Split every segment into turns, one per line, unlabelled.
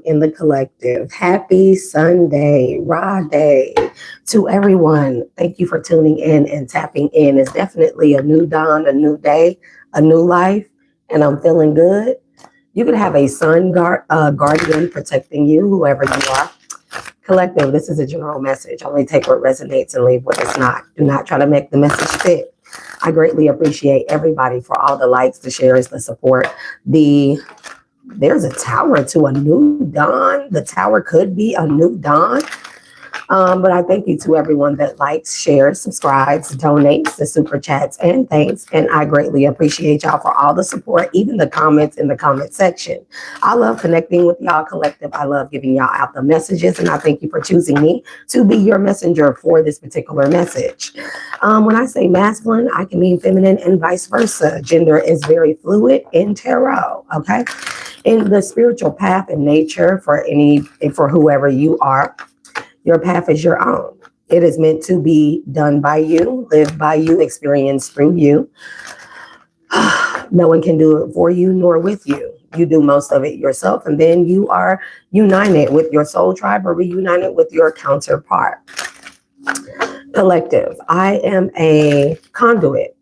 in the collective. Happy Sunday, Raw Day to everyone. Thank you for tuning in and tapping in. It's definitely a new dawn, a new day, a new life, and I'm feeling good. You could have a guardian protecting you, whoever you are. Collective, this is a general message. Only take what resonates and leave what does not. Do not try to make the message fit. I greatly appreciate everybody for all the likes, the shares, the support. There's a tower to a new dawn. The tower could be a new dawn. But I thank you to everyone that likes, shares, subscribes, donates, the super chats, and thanks. And I greatly appreciate y'all for all the support, even the comments in the comment section. I love connecting with y'all collective. I love giving y'all out the messages, and I thank you for choosing me to be your messenger for this particular message. When I say masculine, I can mean feminine and vice versa. Gender is very fluid in tarot, okay? In the spiritual path and nature for whoever you are, your path is your own. It is meant to be done by you, lived by you, experienced through you. No one can do it for you nor with you. You do most of it yourself, and then you are united with your soul tribe or reunited with your counterpart. Collective. I am a conduit,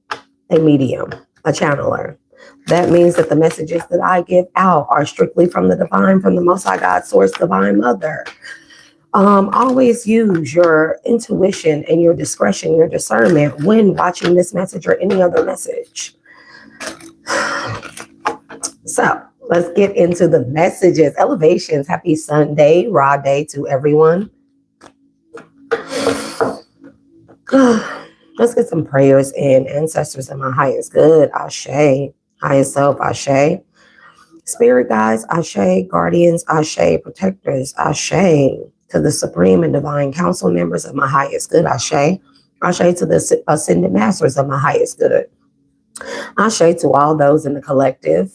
a medium, a channeler. That means that the messages that I give out are strictly from the divine, from the Most High God, Source, Divine Mother. Always use your intuition and your discretion, your discernment when watching this message or any other message. So let's get into the messages. Elevations. Happy Sunday, Raw Day to everyone. Let's get some prayers in. Ancestors and my highest good, Ashe. Highest self, Ashe. Spirit guides, Ashe. Guardians, Ashe. Protectors, Ashe. To the supreme and divine council members of my highest good, Ashe. Ashe to the ascended masters of my highest good. Ashe to all those in the collective.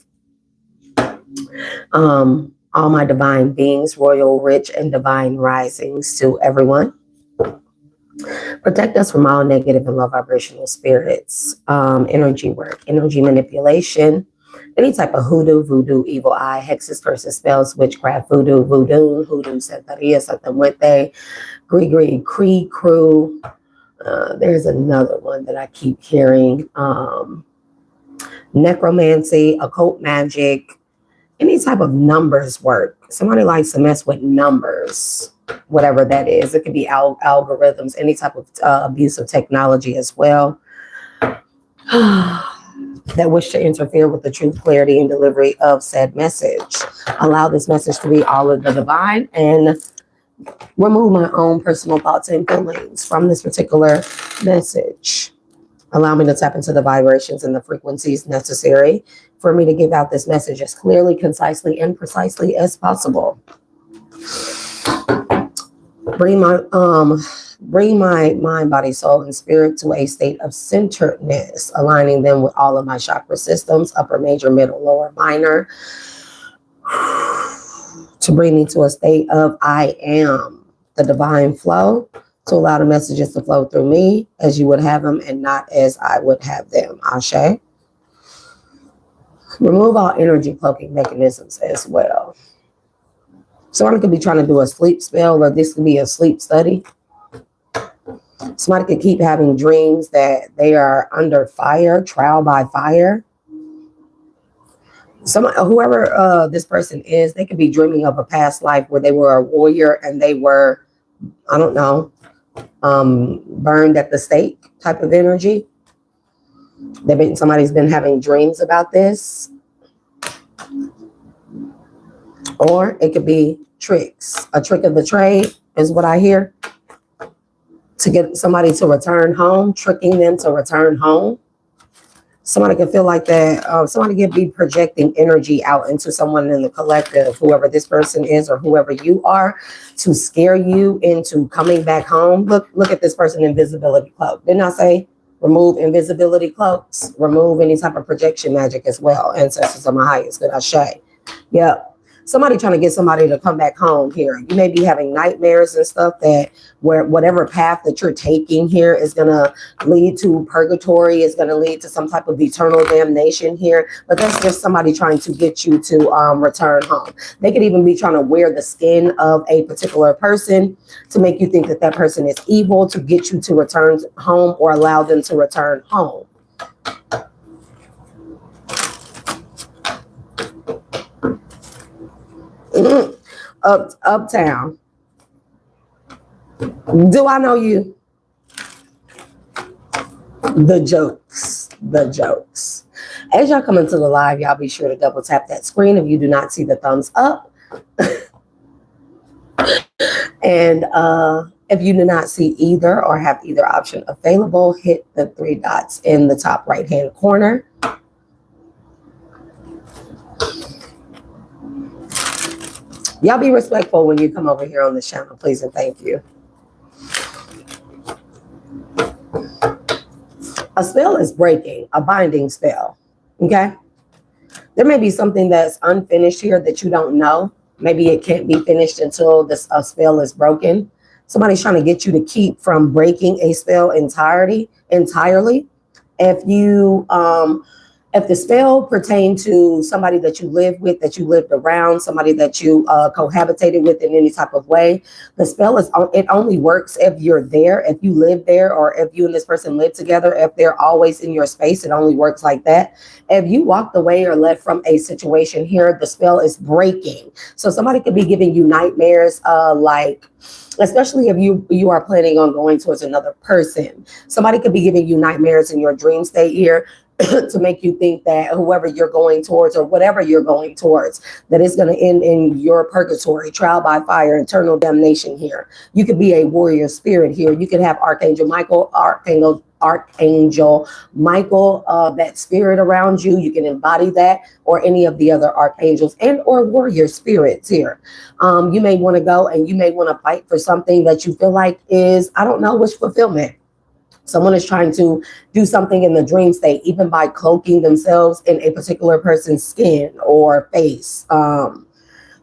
All my divine beings, royal, rich, and divine risings to everyone. Protect us from all negative and low vibrational spirits, energy work, energy manipulation, any type of hoodoo, voodoo, evil eye, hexes, curses, spells, witchcraft, voodoo, santeria, santemuerte, gree, cree, crew. There's another one that I keep hearing. Necromancy, occult magic, any type of numbers work. Somebody likes to mess with numbers, whatever that is. It could be algorithms, any type of abuse of technology as well. That wish to interfere with the truth, clarity, and delivery of said message. Allow this message to be all of the divine and remove my own personal thoughts and feelings from this particular message. Allow me to tap into the vibrations and the frequencies necessary for me to give out this message as clearly, concisely, and precisely as possible. Bring my mind, body, soul, and spirit to a state of centeredness, aligning them with all of my chakra systems, upper, major, middle, lower, minor, to bring me to a state of I am, the divine flow, to allow the messages to flow through me as you would have them and not as I would have them. Ashe. Remove all energy cloaking mechanisms as well. Someone could be trying to do a sleep spell, or this could be a sleep study. Somebody could keep having dreams that they are under fire, trial by fire. Whoever this person is, they could be dreaming of a past life where they were a warrior and they were, I don't know, burned at the stake type of energy. Somebody's been having dreams about this. Or it could be tricks. A trick of the trade is what I hear. To get somebody to return home, tricking them to return home. Somebody could feel like that. Somebody could be projecting energy out into someone in the collective, whoever this person is or whoever you are, to scare you into coming back home. Look at this person, invisibility cloak. Didn't I say remove invisibility cloaks? Remove any type of projection magic as well. Ancestors of my highest good, Ashe. Yep. somebody trying to get somebody to come back home here. You may be having nightmares and stuff that where whatever path that you're taking here is going to lead to purgatory, is going to lead to some type of eternal damnation here. But that's just somebody trying to get you to return home. They could even be trying to wear the skin of a particular person to make you think that that person is evil, to get you to return home or allow them to return home. Uptown. Do I know you? The jokes. As y'all come into the live, y'all be sure to double tap that screen if you do not see the thumbs up. And if you do not see either or have either option available, hit the 3 dots in the top right hand corner. Y'all be respectful when you come over here on the channel, please and thank you. A spell is breaking, a binding spell, okay? There may be something that's unfinished here that you don't know. Maybe it can't be finished until this spell is broken. Somebody's trying to get you to keep from breaking a spell entirely. If the spell pertained to somebody that you live with, that you lived around, somebody that you cohabitated with in any type of way, the spell it only works if you're there, if you live there, or if you and this person live together. If they're always in your space, it only works like that. If you walked away or left from a situation here, the spell is breaking. So somebody could be giving you nightmares, especially if you are planning on going towards another person. Somebody could be giving you nightmares in your dream state here to make you think that whoever you're going towards or whatever you're going towards, that it's going to end in your purgatory, trial by fire, eternal damnation here. You could be a warrior spirit here. You could have Archangel Michael, that spirit around you. You can embody that, or any of the other archangels and or warrior spirits here. You may want to go and you may want to fight for something that you feel like is, I don't know, wish fulfillment. Someone is trying to do something in the dream state, even by cloaking themselves in a particular person's skin or face, to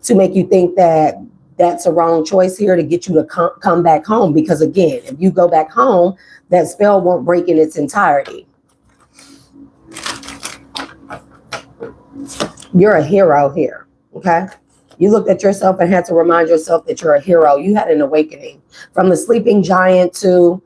make you think that that's a wrong choice here, to get you to come back home. Because again, if you go back home, that spell won't break in its entirety. You're a hero here, okay? You looked at yourself and had to remind yourself that you're a hero. You had an awakening from the sleeping giant to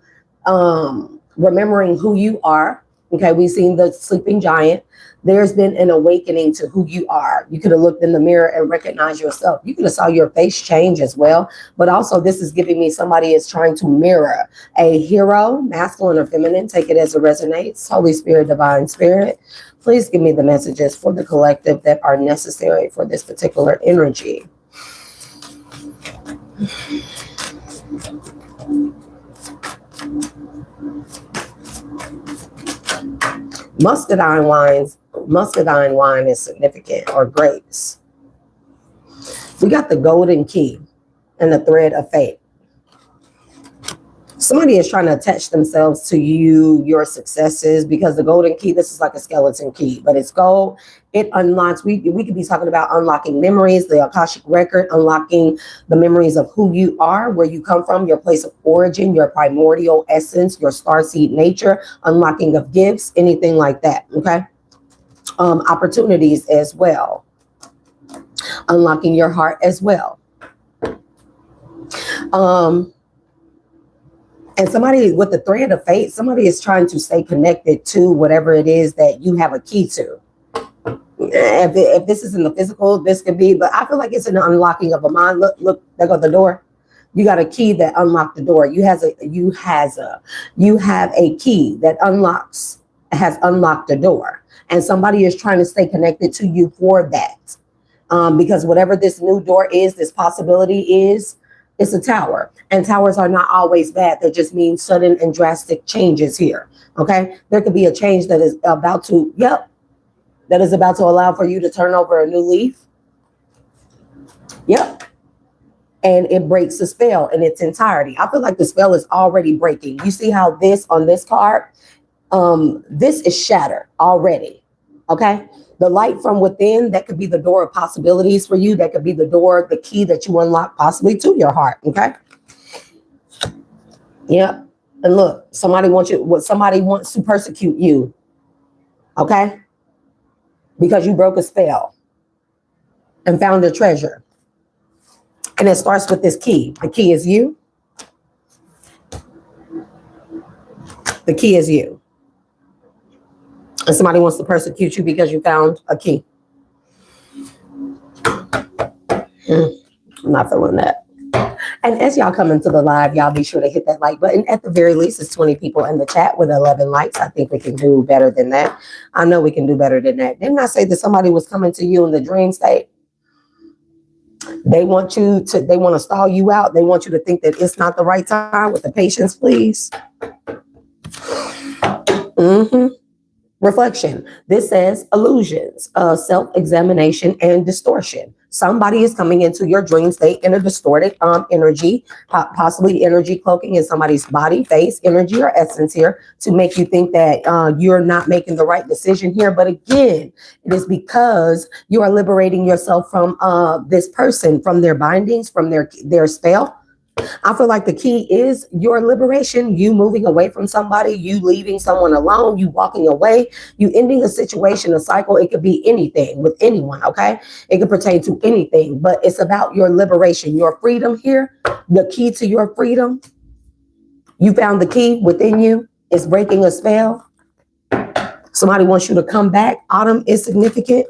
remembering who you are. Okay, we've seen the sleeping giant. There's been an awakening to who you are. You could have looked in the mirror and recognized yourself. You could have saw your face change as well. But also this is giving me somebody is trying to mirror a hero, masculine or feminine. Take it as it resonates. Holy Spirit, Divine Spirit, please give me the messages for the collective that are necessary for this particular energy. Muscadine wine is significant, or grapes. We got the golden key and the thread of fate. Somebody is trying to attach themselves to you, your successes, because the golden key, this is like a skeleton key, but it's gold. It unlocks, we could be talking about unlocking memories, the Akashic record, unlocking the memories of who you are, where you come from, your place of origin, your primordial essence, your starseed nature, unlocking of gifts, anything like that, okay? Opportunities as well. Unlocking your heart as well. And somebody with the thread of fate, somebody is trying to stay connected to whatever it is that you have a key to. If this is in the physical, this could be, but I feel like it's an unlocking of a mind. Look, there goes the door. You got a key that unlocked the door. You have a key that has unlocked the door. And somebody is trying to stay connected to you for that. Because whatever this new door is, this possibility is, it's a tower, and towers are not always bad. That just means sudden and drastic changes here. Okay, there could be a change that is about to, that is about to allow for you to turn over a new leaf. Yep, and it breaks the spell in its entirety. I feel like the spell is already breaking. You see how this on this card, this is shattered already. Okay, The light from within, that could be the door of possibilities for you. That could be the door, the key that you unlock possibly to your heart. Okay. Yep. And look, somebody wants to persecute you. Okay. Because you broke a spell and found a treasure. And it starts with this key. The key is you. The key is you. And somebody wants to persecute you because you found a key. I'm not feeling that. And as y'all come into the live, y'all be sure to hit that like button. At the very least, it's 20 people in the chat with 11 likes. I think we can do better than that. I know we can do better than that. Didn't I say that somebody was coming to you in the dream state? They want to stall you out. They want you to think that it's not the right time. With the patience, please. Reflection. This says illusions, self-examination, and distortion. Somebody is coming into your dream state in a distorted energy, possibly energy cloaking in somebody's body, face, energy, or essence here to make you think that you're not making the right decision here. But again, it is because you are liberating yourself from this person, from their bindings, from their spell. I feel like the key is your liberation, you moving away from somebody, you leaving someone alone, you walking away, you ending a situation, a cycle. It could be anything with anyone, okay? It could pertain to anything, but it's about your liberation, your freedom here, the key to your freedom. You found the key within you. It's breaking a spell. Somebody wants you to come back. Autumn is significant.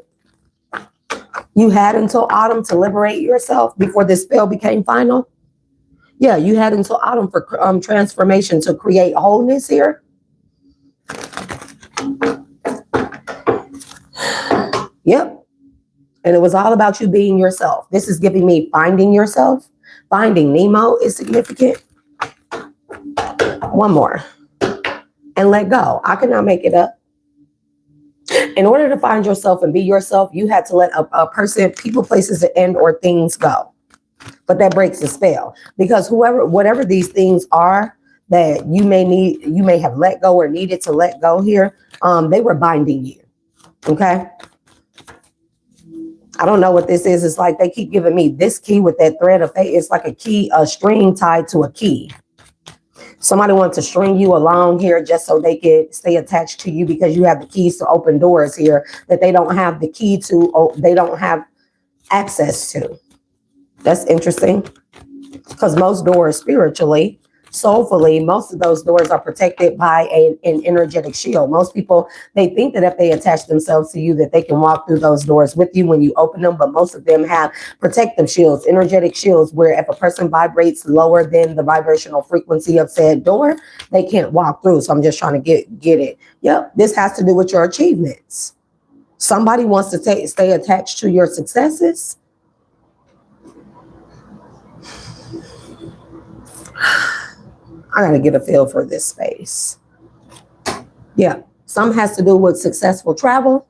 You had until autumn to liberate yourself before this spell became final. Yeah, you had until autumn for transformation to create wholeness here. Yep. And it was all about you being yourself. This is giving me finding yourself. Finding Nemo is significant. One more. And let go. I cannot make it up. In order to find yourself and be yourself, you had to let a person, people, places, and or things go. But that breaks the spell, because whatever these things are that you may have let go or needed to let go here, they were binding you. Okay. I don't know what this is. It's like they keep giving me this key with that thread of fate. It's like a string tied to a key. Somebody wants to string you along here just so they could stay attached to you because you have the keys to open doors here that they don't have the key to, they don't have access to. That's interesting, because most doors spiritually, soulfully, most of those doors are protected by an energetic shield. Most people, they think that if they attach themselves to you, that they can walk through those doors with you when you open them. But most of them have protective shields, energetic shields, where if a person vibrates lower than the vibrational frequency of said door, they can't walk through. So I'm just trying to get it. Yep. This has to do with your achievements. Somebody wants to stay attached to your successes. I got to get a feel for this space. Yeah. Some has to do with successful travel,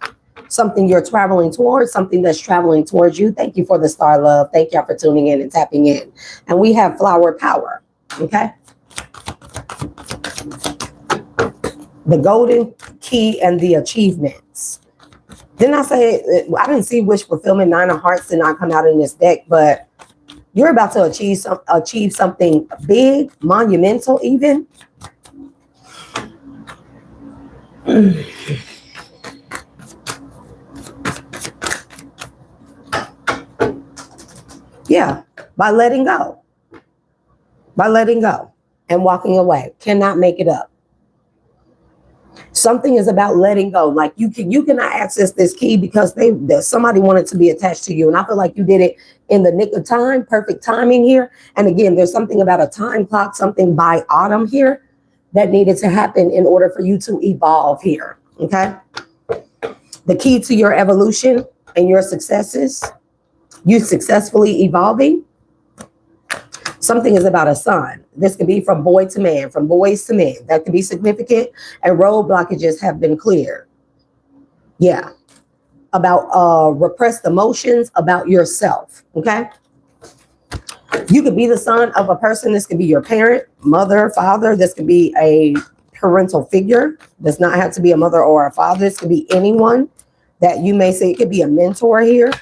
something you're traveling towards, something that's traveling towards you. Thank you for the star love. Thank y'all for tuning in and tapping in. And we have flower power. Okay. The golden key and the achievements. Didn't I say, I didn't see wish fulfillment, 9 of hearts did not come out in this deck, but you're about to achieve something big, monumental even. Yeah, by letting go. By letting go and walking away. Cannot make it up. Something is about letting go. Like you cannot access this key because somebody wanted to be attached to you. And I feel like you did it in the nick of time, perfect timing here. And again, there's something about a time clock, something by autumn here that needed to happen in order for you to evolve here. Okay. The key to your evolution and your successes, you successfully evolving. Something is about a son. This could be from boy to man, from boys to men. That could be significant. And road blockages have been cleared. Yeah. About repressed emotions about yourself. Okay. You could be the son of a person. This could be your parent, mother, father. This could be a parental figure. Does not have to be a mother or a father. This could be anyone. that you may say. It could be a mentor here.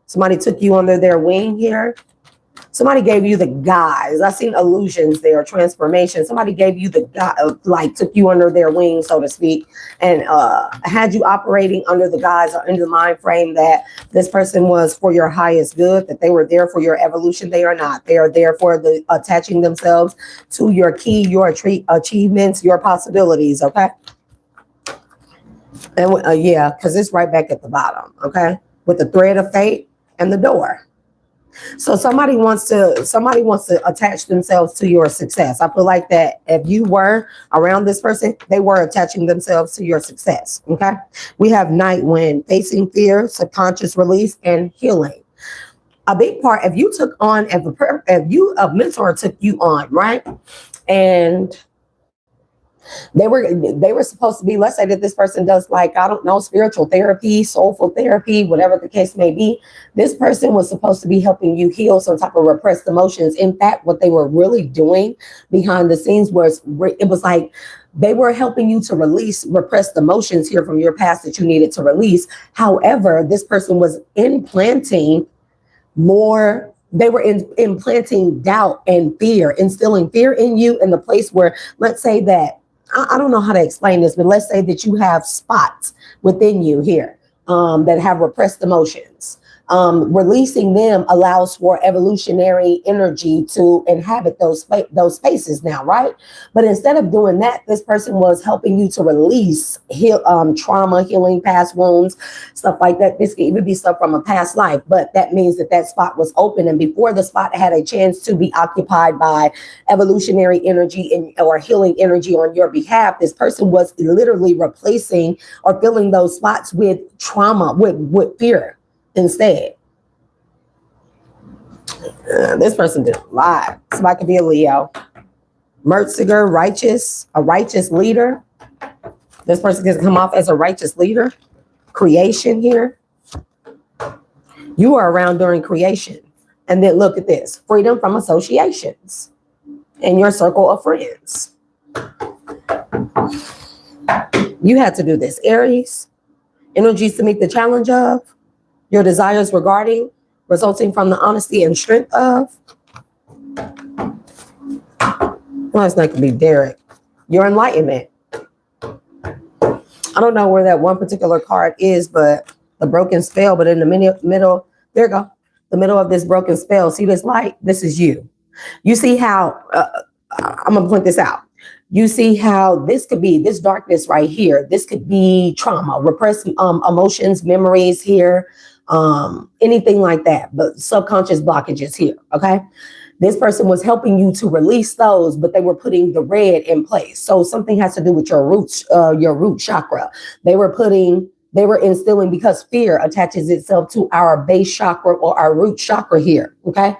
Somebody took you under their wing here. Somebody gave you the guise. I've seen illusions there, transformation. Somebody gave you the like took you under their wing, so to speak, and had you operating under the guise or under the mind frame that this person was for your highest good, that they were there for your evolution. They are not. They are there for the attaching themselves to your key, your achievements, your possibilities. Okay. And yeah, because it's right back at the bottom. Okay, with the thread of fate and the door. So somebody wants to attach themselves to your success. I feel like that if you were around this person, they were attaching themselves to your success. Okay. We have night wind, facing fear, subconscious release, and healing. A big part, if you took on, if a mentor took you on, right? And they were supposed to be, let's say that this person does, like, I don't know, spiritual therapy, soulful therapy, whatever the case may be. This person was supposed to be helping you heal some type of repressed emotions. In fact, what they were really doing behind the scenes was, it was like they were helping you to release repressed emotions here from your past that you needed to release. However, this person was implanting more. They were implanting doubt and fear, instilling fear in you in the place where, let's say that, I don't know how to explain this, but let's say that you have spots within you here that have repressed emotions. Releasing them allows for evolutionary energy to inhabit those spaces now, right? But instead of doing that, this person was helping you to release trauma, healing past wounds, stuff like that. This could even be stuff from a past life, but that means that that spot was open. And before the spot had a chance to be occupied by evolutionary energy or healing energy on your behalf, this person was literally replacing or filling those spots with trauma, with fear. Instead, this person did a lot. Somebody could be a Leo. Mertziger, a righteous leader. This person can come off as a righteous leader. Creation here. You are around during creation. And then look at this. Freedom from associations in your circle of friends. You had to do this. Aries, energies to meet the challenge of. Your desires regarding, resulting from the honesty and strength of. Well, it's not going to be Derek. Your enlightenment. I don't know where that one particular card is, but the broken spell, but in the middle, there you go. The middle of this broken spell, see this light? This is you. You see how, I'm going to point this out. You see how this could be, this darkness right here. This could be trauma, repressed emotions, memories here. Anything like that, but subconscious blockages here. Okay. This person was helping you to release those, but they were putting the red in place. So something has to do with your root chakra. They were instilling, because fear attaches itself to our base chakra or our root chakra here. Okay.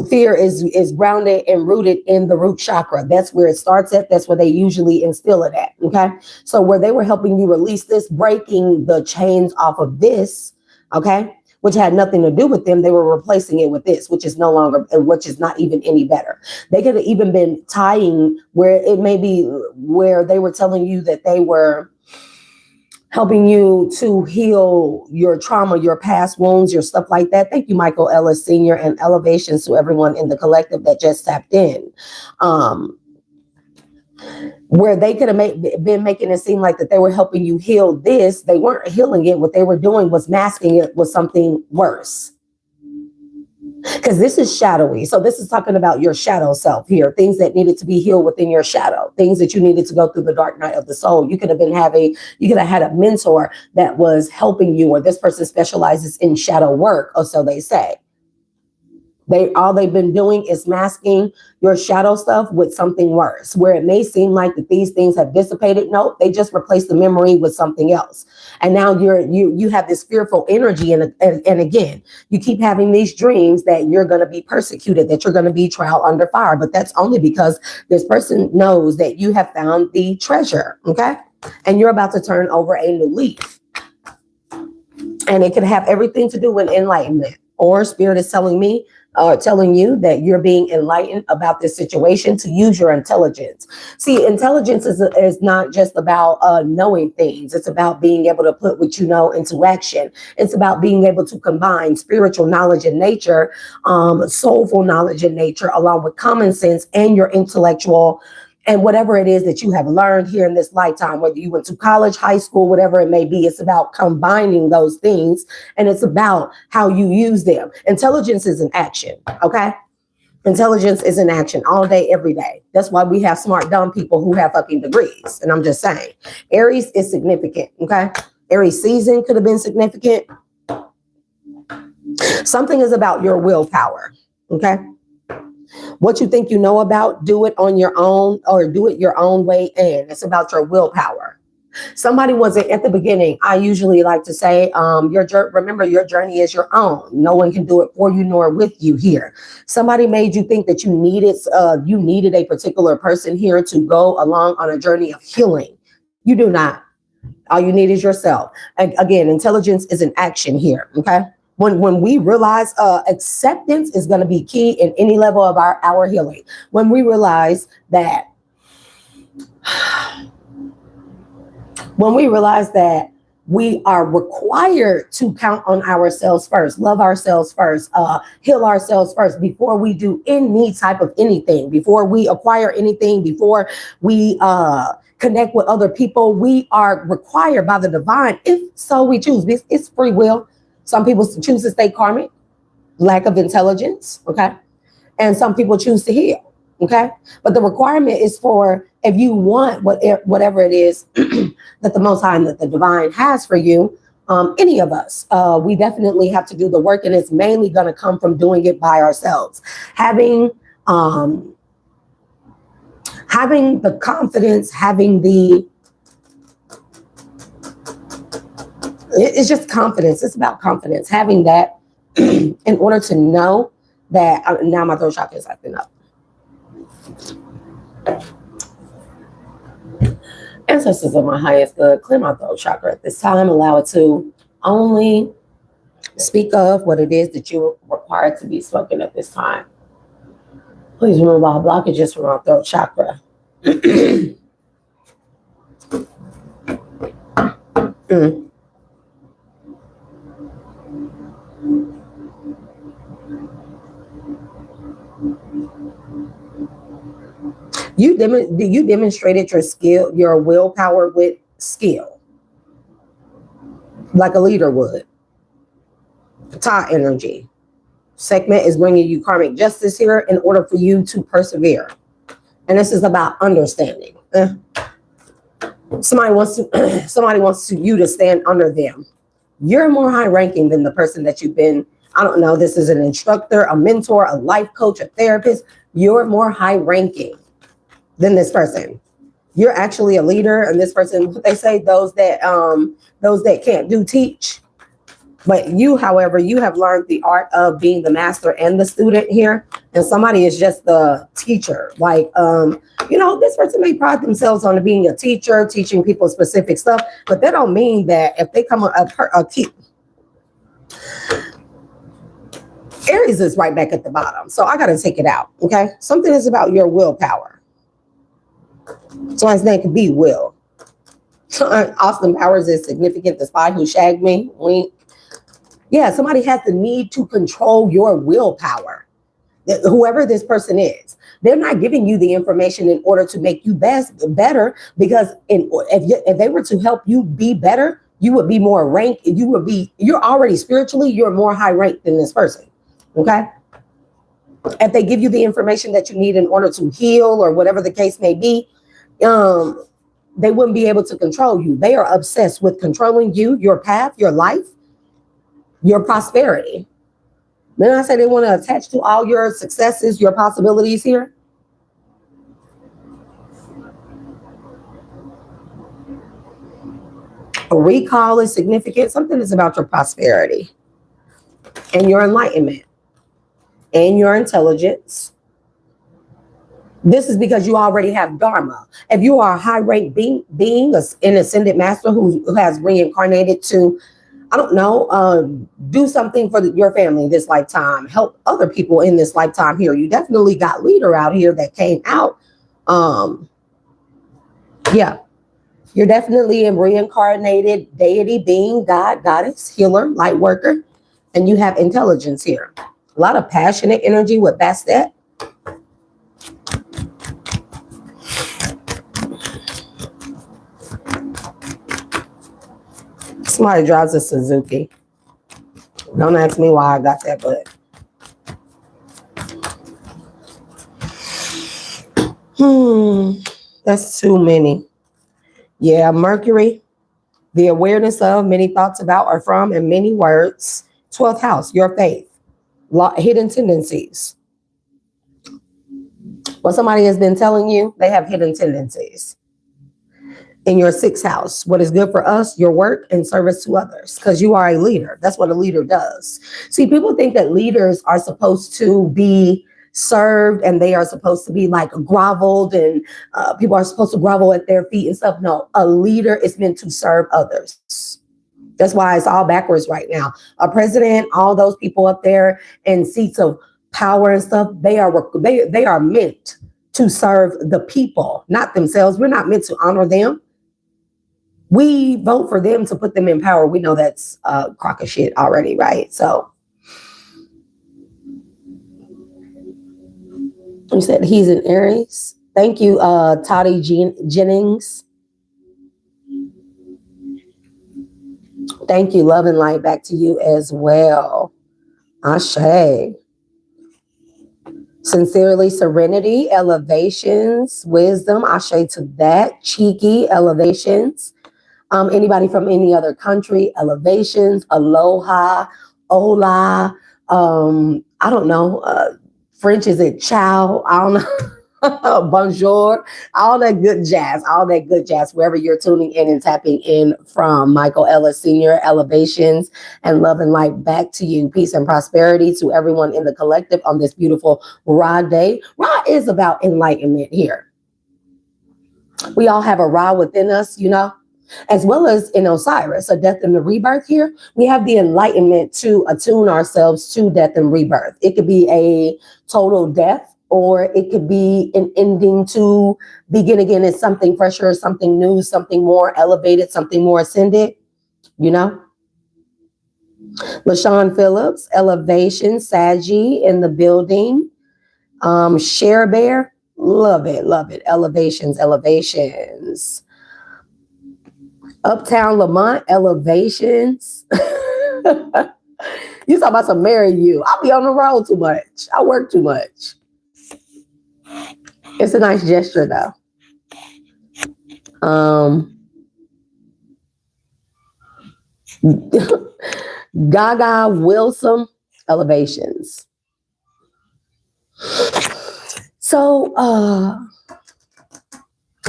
Fear is grounded and rooted in the root chakra. That's where it starts at. That's where they usually instill it at. Okay. So where they were helping you release this, breaking the chains off of this, okay, which had nothing to do with them. They were replacing it with this, which is which is not even any better. They could have even been tying where it may be where they were telling you that they were helping you to heal your trauma, your past wounds, your stuff like that. Thank you, Michael Ellis Sr., and elevations to everyone in the collective that just tapped in. Where they could have been making it seem like that they were helping you heal this. They weren't healing it. What they were doing was masking it with something worse. Because this is shadowy. So this is talking about your shadow self here. Things that needed to be healed within your shadow. Things that you needed to go through the dark night of the soul. You could have had a mentor that was helping you, or this person specializes in shadow work, or so they say. All they've been doing is masking your shadow stuff with something worse, where it may seem like that these things have dissipated. No, they just replaced the memory with something else. And now you have this fearful energy. And again, you keep having these dreams that you're going to be persecuted, that you're going to be trial under fire. But that's only because this person knows that you have found the treasure. Okay. And you're about to turn over a new leaf. And it could have everything to do with enlightenment. Or spirit is telling me telling you that you're being enlightened about this situation to use your intelligence. See, intelligence is not just about knowing things. It's about being able to put what you know into action. It's about being able to combine spiritual knowledge in nature, soulful knowledge in nature, along with common sense and your intellectual and whatever it is that you have learned here in this lifetime, whether you went to college, high school, whatever it may be. It's about combining those things, and it's about how you use them. Intelligence is an action, okay? Intelligence is an action all day, every day. That's why we have smart, dumb people who have fucking degrees. And I'm just saying, Aries is significant, okay? Aries season could have been significant. Something is about your willpower, okay? What you think you know about, do it on your own or do it your own way. And it's about your willpower. Somebody wasn't at the beginning. I usually like to say, remember, your journey is your own. No one can do it for you nor with you here. Somebody made you think that you needed a particular person here to go along on a journey of healing. You do not. All you need is yourself. And again, intelligence is an action here. Okay. When we realize acceptance is going to be key in any level of our healing. When we realize that we are required to count on ourselves first, love ourselves first, heal ourselves first before we do any type of anything, before we acquire anything, before we connect with other people, we are required by the divine, if so we choose. It's free will. Some people choose to stay karmic, lack of intelligence, okay? And some people choose to heal, okay? But the requirement is for, if you want whatever it is that the Most High and that the divine has for you, any of us, we definitely have to do the work, and it's mainly going to come from doing it by ourselves. Having the confidence, it's just confidence. It's about confidence. Having that in order to know that, now my throat chakra is acting up. Ancestors of my highest good, clear my throat chakra at this time. Allow it to only speak of what it is that you require to be spoken at this time. Please remove all blockages from our throat chakra. You demonstrated your skill, your willpower with skill, like a leader would. Ta energy. Segment is bringing you karmic justice here in order for you to persevere. And this is about understanding. Somebody wants you to stand under them. You're more high ranking than the person that you've been. I don't know. This is an instructor, a mentor, a life coach, a therapist. You're more high ranking than this person. You're actually a leader, and this person, what they say, those that can't do teach. But you, however, you have learned the art of being the master and the student here, and somebody is just the teacher. Like, this person may pride themselves on being a teacher, teaching people specific stuff, but that don't mean that if they come Aries is right back at the bottom, so I got to take it out. Okay, something is about your willpower. So his name could be Will. Austin Powers is significant. The spy who shagged me. Wink. Yeah, somebody has the need to control your willpower. Whoever this person is, they're not giving you the information in order to make you better. Because if they were to help you be better, you would be more ranked. You're already spiritually, you're more high ranked than this person. Okay. If they give you the information that you need in order to heal or whatever the case may be, they wouldn't be able to control you. They are obsessed with controlling you, your path, your life, your prosperity. Then I say they want to attach to all your successes, your possibilities here. A recall is significant. Something is about your prosperity and your enlightenment and your intelligence. This is because you already have dharma. If you are a high-ranked being, an ascended master who has reincarnated to I don't know, do something for your family this lifetime, help other people in this lifetime here. You definitely got leader out here that came out. Yeah, you're definitely a reincarnated deity being, God, goddess, healer, light worker, and you have intelligence here. A lot of passionate energy with Bastet. Somebody drives a Suzuki. Don't ask me why I got that, but that's too many. Yeah, Mercury, the awareness of, many thoughts about or from, and many words. 12th house, your faith, hidden tendencies. What somebody has been telling you, they have hidden tendencies. In your 6th house, what is good for us, your work and service to others, because you are a leader. That's what a leader does. See, people think that leaders are supposed to be served and they are supposed to be like groveled and people are supposed to grovel at their feet and stuff. No, a leader is meant to serve others. That's why it's all backwards right now. A president, all those people up there in seats of power and stuff, they are meant to serve the people, not themselves. We're not meant to honor them. We vote for them to put them in power. We know that's a crock of shit already, right? So you said he's in Aries. Thank you, Toddy Jennings. Thank you. Love and light back to you as well. Ashe. Sincerely, serenity, elevations, wisdom. Ashe to that. Cheeky, elevations. Anybody from any other country, elevations, aloha, hola, I don't know, French, is it ciao? I don't know, bonjour, all that good jazz, wherever you're tuning in and tapping in from. Michael Ellis Sr., elevations and love and light back to you. Peace and prosperity to everyone in the collective on this beautiful Ra day. Ra is about enlightenment here. We all have a Ra within us, you know. As well as in Osiris, a death and the rebirth here, we have the enlightenment to attune ourselves to death and rebirth. It could be a total death, or it could be an ending to begin again as something fresher, something new, something more elevated, something more ascended, you know? LaShawn Phillips, elevation, Saggy in the building. Share Bear, love it, elevations. Uptown Lamont, elevations. You talking about to marry you. I'll be on the road too much. I work too much. It's a nice gesture though. Gaga Wilson, elevations. So I'm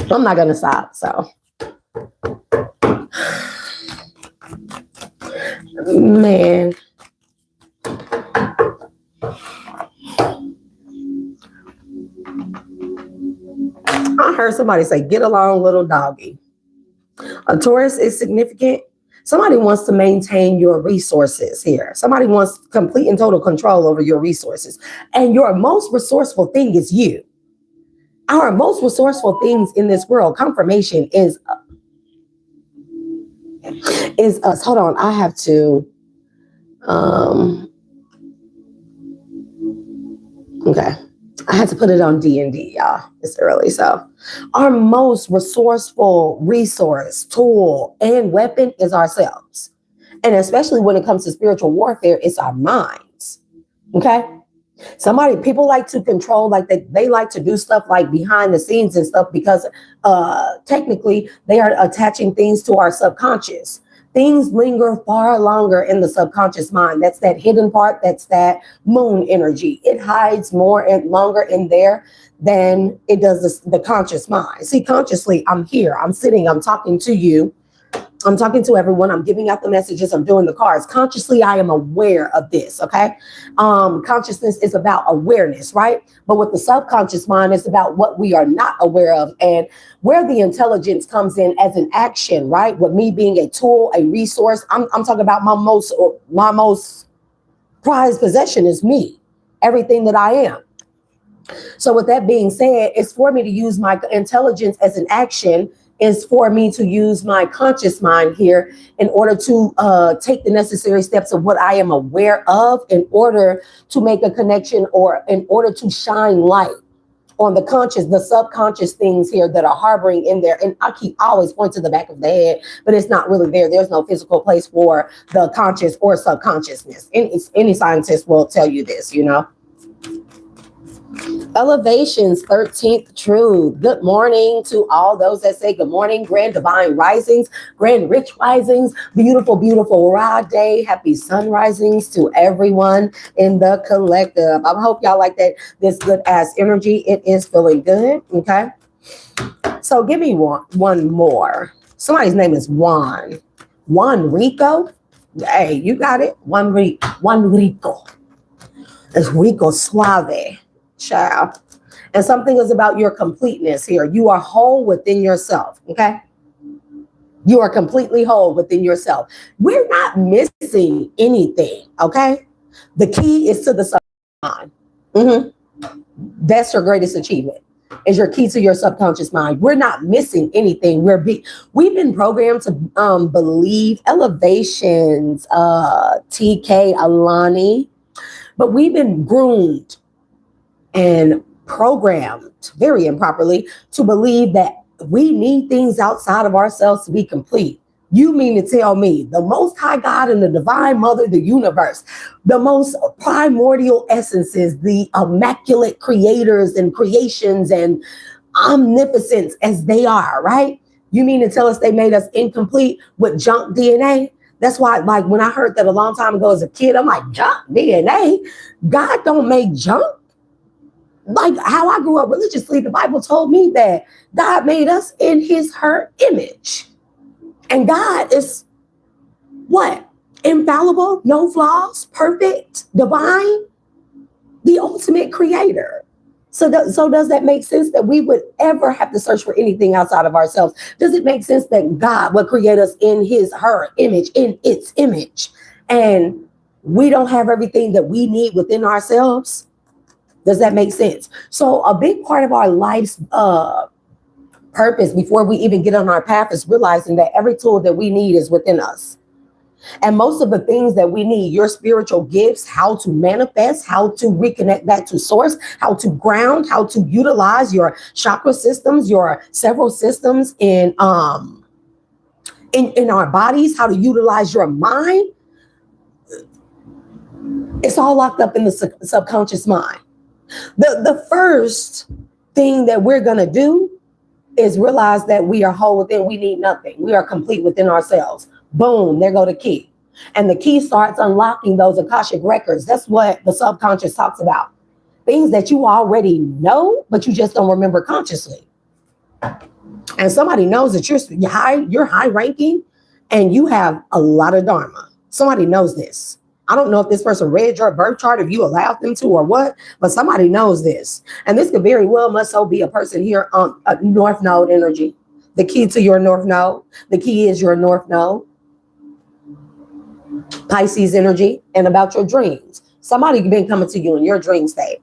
not gonna stop, so man. I heard somebody say, get along, little doggy. A Taurus is significant. Somebody wants to maintain your resources here. Somebody wants complete and total control over your resources. And your most resourceful thing is you. Our most resourceful things in this world, confirmation, is us. Hold on, I have to okay. I had to put it on D&D, y'all. It's early, so our most resourceful resource, tool, and weapon is ourselves. And especially when it comes to spiritual warfare, it's our minds. Okay? People like to control, like they like to do stuff like behind the scenes and stuff because technically they are attaching things to our subconscious. Things linger far longer in the subconscious mind. That's that hidden part. That's that moon energy. It hides more and longer in there than it does the conscious mind. See, consciously, I'm here. I'm sitting. I'm talking to you. I'm talking to everyone. I'm giving out the messages. I'm doing the cards. Consciously, I am aware of this, okay? Consciousness is about awareness, right? But with the subconscious mind, it's about what we are not aware of and where the intelligence comes in as an action, right? With me being a tool, a resource. I'm talking about my most prized possession is me, everything that I am. So with that being said, it's for me to use my intelligence as an action, is for me to use my conscious mind here in order to take the necessary steps of what I am aware of in order to make a connection or in order to shine light on the conscious, the subconscious things here that are harboring in there. And I keep always point to the back of the head, but it's not really there. There's no physical place for the conscious or subconsciousness. Any scientist will tell you this, you know. Elevations, 13th truth. Good morning to all those that say good morning, grand divine risings, grand rich risings, beautiful, beautiful raw day, happy sun risings to everyone in the collective. I hope y'all like that, this good ass energy. It is feeling good, okay? So give me one more. Somebody's name is Juan. Juan Rico? Hey, you got it. Juan Rico. It's Rico Suave. Child. And something is about your completeness here. You are whole within yourself, okay? You are completely whole within yourself. We're not missing anything, okay? The key is to the subconscious mind. That's your greatest achievement, is your key to your subconscious mind. We're not missing anything. We've been programmed to believe elevations, TK, Alani, but we've been groomed and programmed very improperly to believe that we need things outside of ourselves to be complete. You mean to tell me the Most High God and the Divine Mother, the universe, the most primordial essences, the immaculate creators and creations and omnipotence as they are, right? You mean to tell us they made us incomplete with junk DNA? That's why, like, when I heard that a long time ago as a kid, I'm like, junk DNA? God don't make junk. Like how I grew up religiously, the Bible told me that God made us in her image. And God is what? Infallible, no flaws, perfect, divine, the ultimate creator. So does that make sense that we would ever have to search for anything outside of ourselves? Does it make sense that God would create us in her image, in its image, and we don't have everything that we need within ourselves? Does that make sense? So a big part of our life's purpose before we even get on our path is realizing that every tool that we need is within us. And most of the things that we need, your spiritual gifts, how to manifest, how to reconnect back to source, how to ground, how to utilize your chakra systems, your several systems in our bodies, how to utilize your mind. It's all locked up in the subconscious mind. The first thing that we're going to do is realize that we are whole within. We need nothing. We are complete within ourselves. Boom, there go the key. And the key starts unlocking those Akashic records. That's what the subconscious talks about. Things that you already know, but you just don't remember consciously. And somebody knows that you're high ranking and you have a lot of dharma. Somebody knows this. I don't know if this person read your birth chart, if you allowed them to or what, but somebody knows this. And this could very well must so be a person here on North Node energy. The key to your North Node. The key is your North Node. Pisces energy, and about your dreams. Somebody been coming to you in your dream state.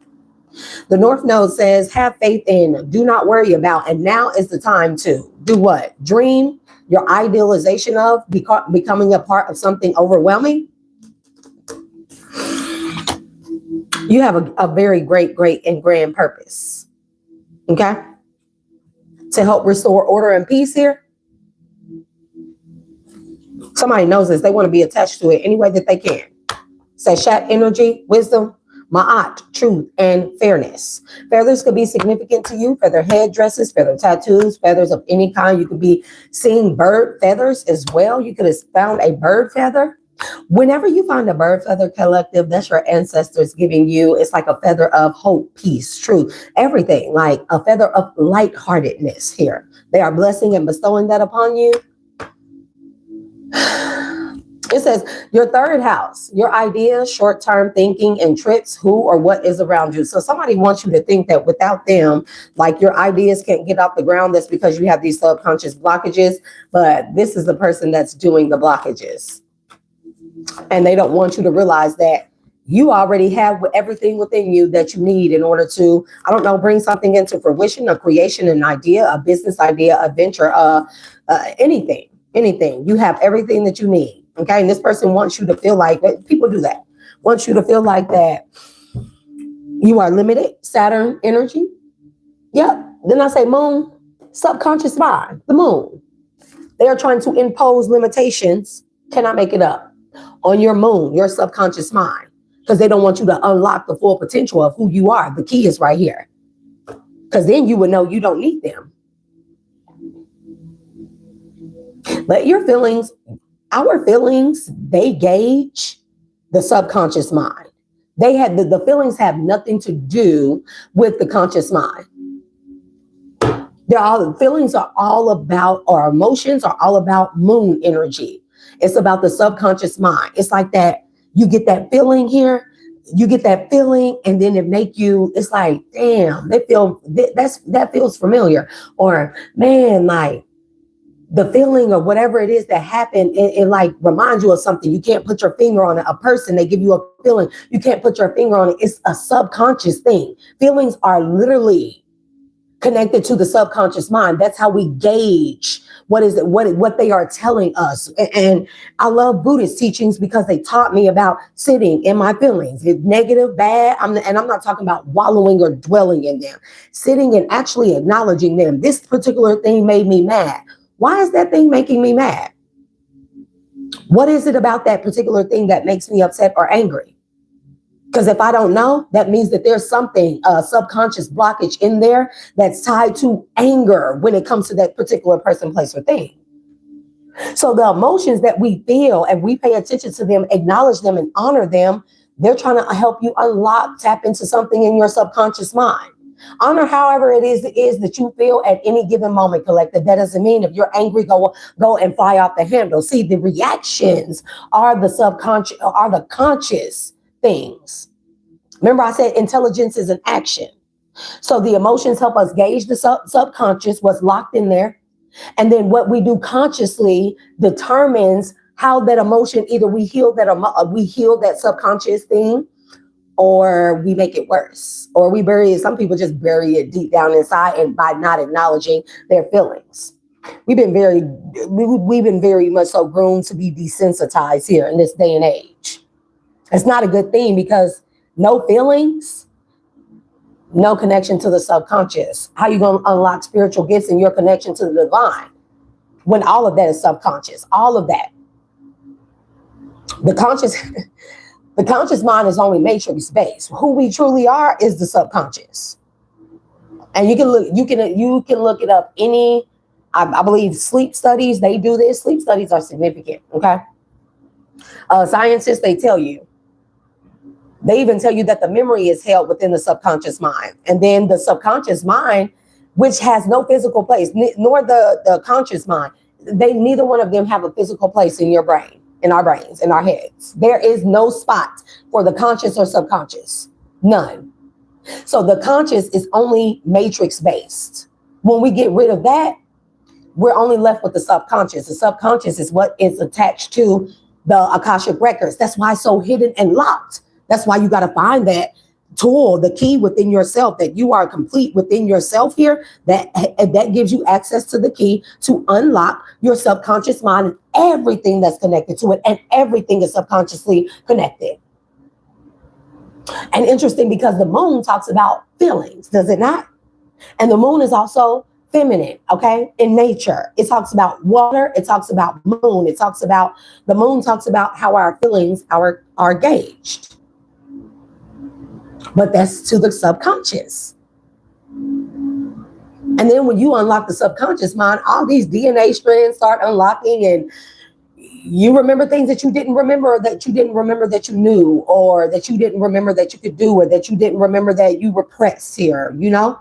The North Node says, have faith in, do not worry about, and now is the time to do what? Dream, your idealization of becoming a part of something overwhelming. You have a very great, and grand purpose, okay? To help restore order and peace here. Somebody knows this. They want to be attached to it any way that they can. Seshat energy, wisdom, ma'at, truth, and fairness. Feathers could be significant to you. Feather headdresses, feather tattoos, feathers of any kind. You could be seeing bird feathers as well. You could have found a bird feather. Whenever you find a bird feather collective, that's your ancestors giving you, it's like a feather of hope, peace, truth, everything, like a feather of lightheartedness here. They are blessing and bestowing that upon you. It says your third house, your ideas, short-term thinking, and trips, who or what is around you. So somebody wants you to think that without them, like your ideas can't get off the ground. That's because you have these subconscious blockages. But this is the person that's doing the blockages. And they don't want you to realize that you already have everything within you that you need in order to, I don't know, bring something into fruition, a creation, an idea, a business idea, a venture, anything. You have everything that you need. Okay. And this person wants you to feel like, people do that, wants you to feel like that you are limited. Saturn energy. Yep. Then I say moon, subconscious mind, the moon. They are trying to impose limitations. Cannot make it up on your moon, your subconscious mind, because they don't want you to unlock the full potential of who you are. The key is right here, because then you would know you don't need them. Let your feelings, our feelings, they gauge the subconscious mind. They had the feelings have nothing to do with the conscious mind. Feelings are all about, or emotions are all about moon energy. It's about the subconscious mind. It's like that, you get that feeling here, you get that feeling, and then it make you, it's like, damn, that feels familiar. Or man, like, the feeling or whatever it is that happened, it like reminds you of something. You can't put your finger on it. A person, they give you a feeling. You can't put your finger on it. It's a subconscious thing. Feelings are literally connected to the subconscious mind. That's how we gauge what they are telling us. And I love Buddhist teachings because they taught me about sitting in my feelings. If negative, bad, I'm not talking about wallowing or dwelling in them. Sitting and actually acknowledging them. This particular thing made me mad. Why is that thing making me mad? What is it about that particular thing that makes me upset or angry? Because if I don't know, that means that there's something, a subconscious blockage in there that's tied to anger when it comes to that particular person, place, or thing. So the emotions that we feel and we pay attention to them, acknowledge them and honor them, they're trying to help you tap into something in your subconscious mind. Honor however it is that you feel at any given moment, collective. That doesn't mean if you're angry, go and fly off the handle. See, the reactions are the subconscious, are the conscious things. Remember, I said intelligence is an action. So the emotions help us gauge the subconscious, what's locked in there. And then what we do consciously determines how that emotion, either we heal that subconscious thing, or we make it worse, or we bury it. Some people just bury it deep down inside, and by not acknowledging their feelings. We've been very much so groomed to be desensitized here in this day and age. It's not a good thing, because no feelings, no connection to the subconscious. How you going to unlock spiritual gifts and your connection to the divine when all of that is subconscious? All of that. The conscious mind is only matrix based. Who we truly are is the subconscious. And you can look it up. I believe sleep studies, they do this. Sleep studies are significant. Okay. Scientists, they even tell you that the memory is held within the subconscious mind. And then the subconscious mind, which has no physical place, nor the conscious mind, neither one of them have a physical place in your brain. In our brains, in our heads. There is no spot for the conscious or subconscious. None. So the conscious is only matrix based. When we get rid of that, we're only left with the subconscious. The subconscious is what is attached to the Akashic records. That's why it's so hidden and locked. That's why you got to find that tool, the key within yourself, that you are complete within yourself here, that gives you access to the key to unlock your subconscious mind and everything that's connected to it, and everything is subconsciously connected. And interesting, because the moon talks about feelings, does it not? And the moon is also feminine, okay, in nature. It talks about water, it talks about moon, the moon talks about how our feelings are gauged. But that's to the subconscious. And then when you unlock the subconscious mind, all these DNA strands start unlocking, and you remember things that you didn't remember that you knew, or that you didn't remember that you could do, or that you didn't remember that you repressed here, you know?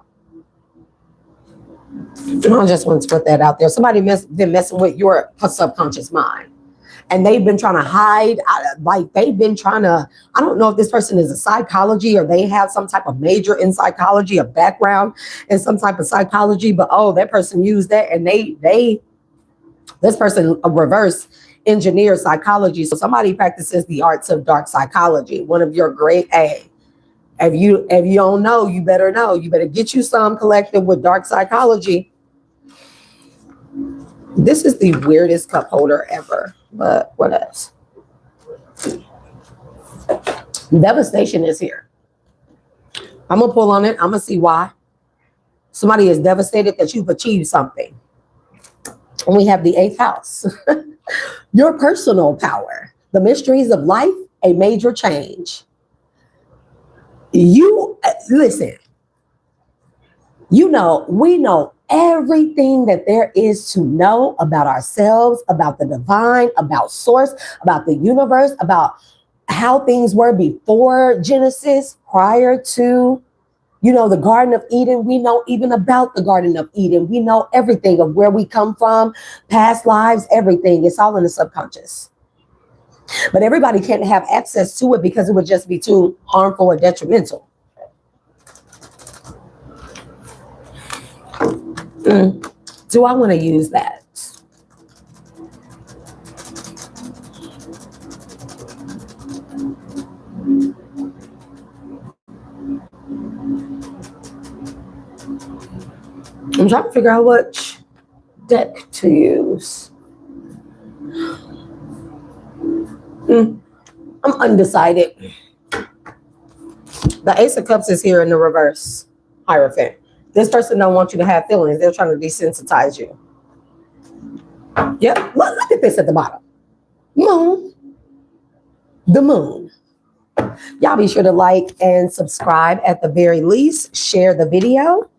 I just want to put that out there. Somebody been messing with your subconscious mind. and they've been trying to hide, like they've been trying to, I don't know if this person is a psychology or they have some type of major in psychology, a background in some type of psychology, but oh, that person used that and this person reverse engineer psychology. So somebody practices the arts of dark psychology, one of your great A. If you don't know, you better know. You better get you some collective with dark psychology. This is the weirdest cup holder ever, but what else? Devastation is here. I'm going to pull on it. I'm going to see why. Somebody is devastated that you've achieved something. And we have the 8th house. Your personal power. The mysteries of life, a major change. You, listen, we know everything that there is to know about ourselves, about the divine, about source, about the universe, about how things were before Genesis, prior to, the Garden of Eden. We know even about the Garden of Eden. We know everything of where we come from, past lives, everything. It's all in the subconscious. But everybody can't have access to it because it would just be too harmful and detrimental. Do I want to use that? I'm trying to figure out which deck to use. I'm undecided. The Ace of Cups is here in the reverse, Hierophant. This person don't want you to have feelings. They're trying to desensitize you. Yep, look at this at the bottom. Moon. The moon. Y'all be sure to like and subscribe at the very least. Share the video.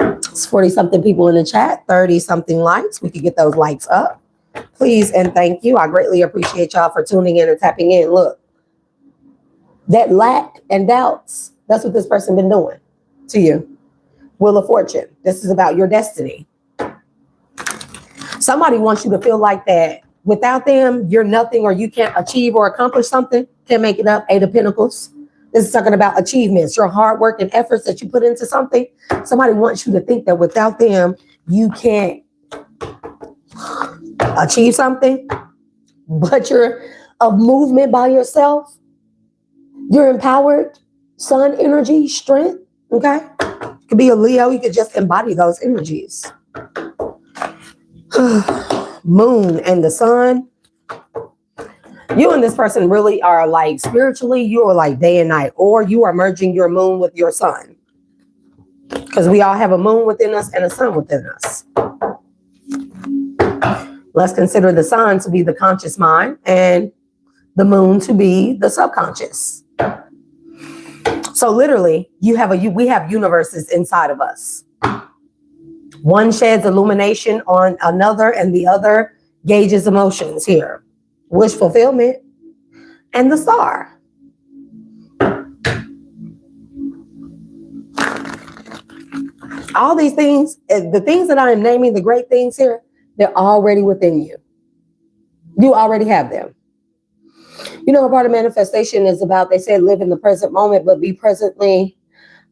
It's 40-something people in the chat, 30-something likes. We could get those likes up. Please and thank you. I greatly appreciate y'all for tuning in and tapping in. Look, that lack and doubts, that's what this person been doing to you. Wheel of Fortune. This is about your destiny. Somebody wants you to feel like that without them, you're nothing, or you can't achieve or accomplish something. Can't make it up. 8 of Pentacles. This is talking about achievements, your hard work and efforts that you put into something. Somebody wants you to think that without them, you can't achieve something, but you're of movement by yourself. You're empowered, sun energy, strength. Okay. Could be a Leo. You could just embody those energies. Moon and the sun. You and this person really are like spiritually, you are like day and night, or you are merging your moon with your sun. Because we all have a moon within us and a sun within us. Let's consider the sun to be the conscious mind and the moon to be the subconscious. So literally, we have universes inside of us. One sheds illumination on another, and the other gauges emotions here. Wish fulfillment and the star. All these things, the things that I am naming, the great things here, they're already within you. You already have them. You know, a part of manifestation is about, they said, live in the present moment, but be presently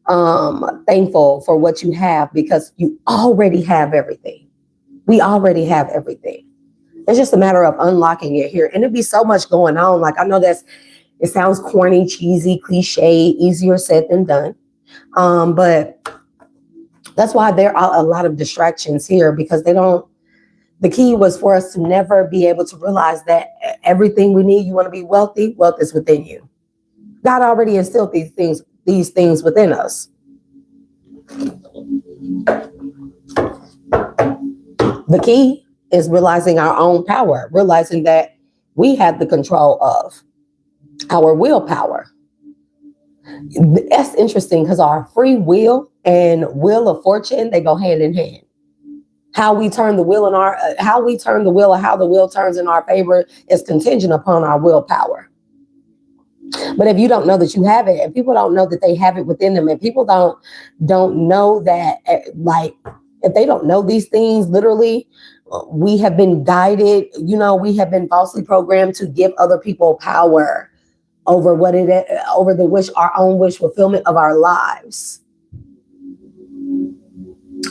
thankful for what you have, because you already have everything. We already have everything. It's just a matter of unlocking it here. And it'd be so much going on. Like, I know it sounds corny, cheesy, cliche, easier said than done. But that's why there are a lot of distractions here, because the key was for us to never be able to realize that everything we need, you want to be wealthy, wealth is within you. God already instilled these things within us. The key is realizing our own power, realizing that we have the control of our willpower. That's interesting, because our free will and wheel of fortune, they go hand in hand. How we turn the wheel or how the wheel turns in our favor is contingent upon our willpower. But if you don't know that you have it, and people don't know that they have it within them, and people don't know that, like, if they don't know these things, literally, we have been guided, we have been falsely programmed to give other people power over over our own wish fulfillment of our lives.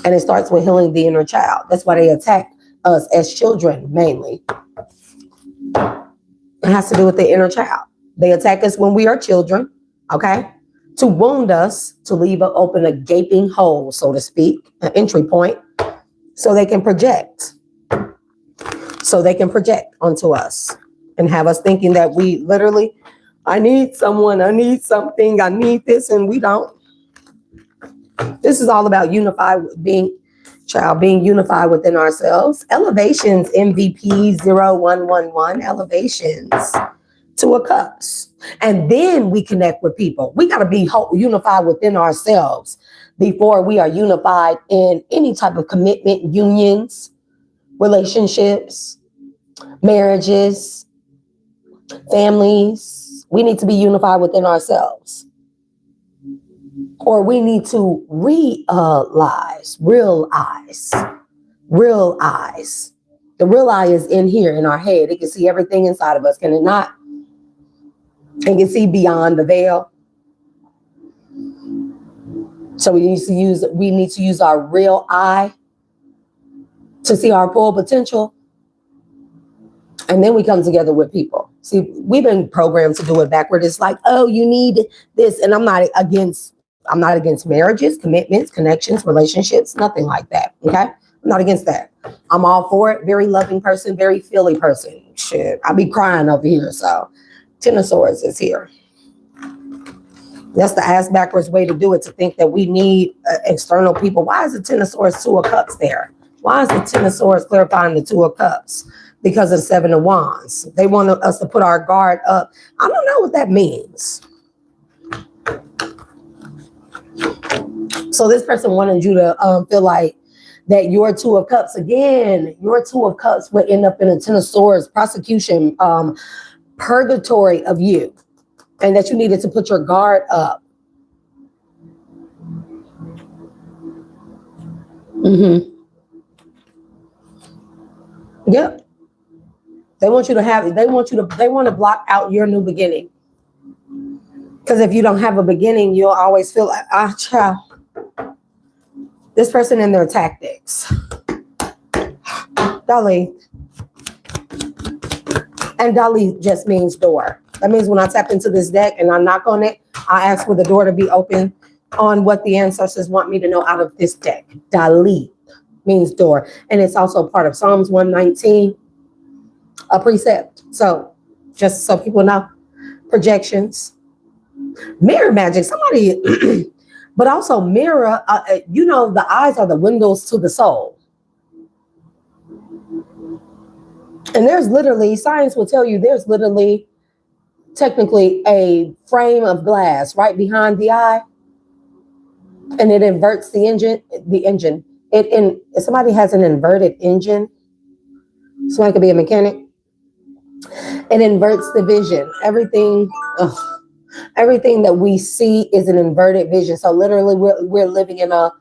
And it starts with healing the inner child. That's why they attack us as children mainly. It has to do with the inner child. They attack us when we are children, okay? To wound us, to leave open a gaping hole, so to speak, an entry point, so they can project. So they can project onto us and have us thinking that we literally, I need someone, I need something, I need this, and we don't. This is all about being unified within ourselves. Elevations, MVP 0111, elevations, Two of Cups. And then we connect with people. We got to be unified within ourselves before we are unified in any type of commitment, unions, relationships, marriages, families. We need to be unified within ourselves. Or we need to realize. The real eye is in here in our head. It can see everything inside of us, can it not? It can see beyond the veil. So we need to use our real eye to see our full potential. And then we come together with people. See, we've been programmed to do it backward. It's like, oh, you need this. And I'm not against marriages, commitments, connections, relationships, nothing like that. Okay? I'm not against that. I'm all for it. Very loving person, very feely person. Shit, I be crying over here. So Ten of Swords is here. That's the ass backwards way to do it, to think that we need external people. Why is the Ten of Swords, Two of Cups there? Why is the Ten of Swords clarifying the Two of Cups? Because of the Seven of Wands. They want us to put our guard up. I don't know what that means. So this person wanted you to feel like that your Two of Cups, again, your Two of Cups would end up in a Ten of Swords, prosecution, purgatory of you, and that you needed to put your guard up. Yep. They want to block out your new beginning. Because if you don't have a beginning, you'll always feel like, child. This person and their tactics. Dali. And Dali just means door. That means when I tap into this deck and I knock on it, I ask for the door to be open on what the ancestors want me to know out of this deck. Dali means door. And it's also part of Psalms 119, a precept. So just so people know, projections, mirror magic, somebody, but also mirror, the eyes are the windows to the soul. And there's literally, science will tell you, there's literally technically a frame of glass right behind the eye, and it inverts the engine. If somebody has an inverted engine, somebody could be a mechanic. It inverts the vision. Everything that we see is an inverted vision. So literally, we're living in a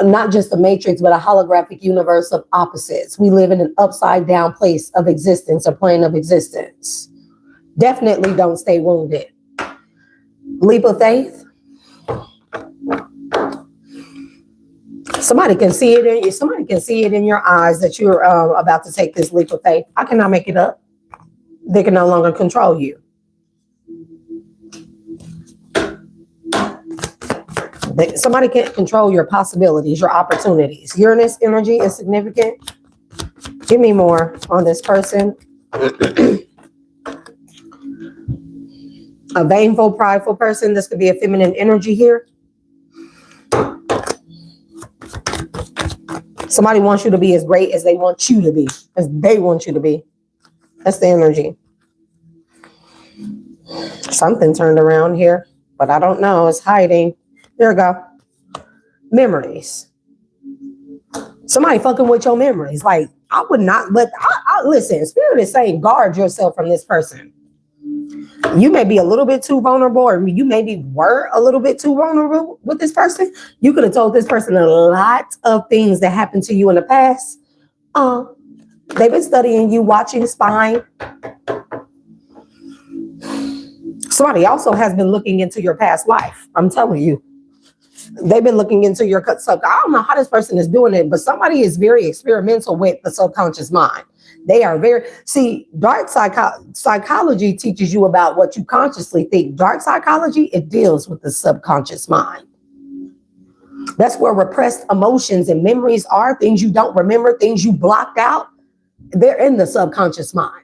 not just a matrix, but a holographic universe of opposites. We live in an upside down place of existence, a plane of existence. Definitely don't stay wounded. Leap of faith. Somebody can see it in your eyes that you're about to take this leap of faith. I cannot make it up. They can no longer control you. Somebody can't control your possibilities, your opportunities. Uranus energy is significant. Give me more on this person. A vainful, prideful person. This could be a feminine energy here. Somebody wants you to be as great as they want you to be. As they want you to be. That's the energy. Something turned around here, but I don't know. It's hiding. There we go. Memories. Somebody fucking with your memories. Like, I would not let, listen, Spirit is saying guard yourself from this person. You may be a little bit too vulnerable, or you maybe were a little bit too vulnerable with this person. You could have told this person a lot of things that happened to you in the past. They've been studying you, watching spine. Somebody also has been looking into your past life. I'm telling you. They've been looking into your sub. I don't know how this person is doing it, but somebody is very experimental with the subconscious mind. They are dark psychology teaches you about what you consciously think. Dark psychology, it deals with the subconscious mind. That's where repressed emotions and memories are, things you don't remember, things you blocked out. They're in the subconscious mind.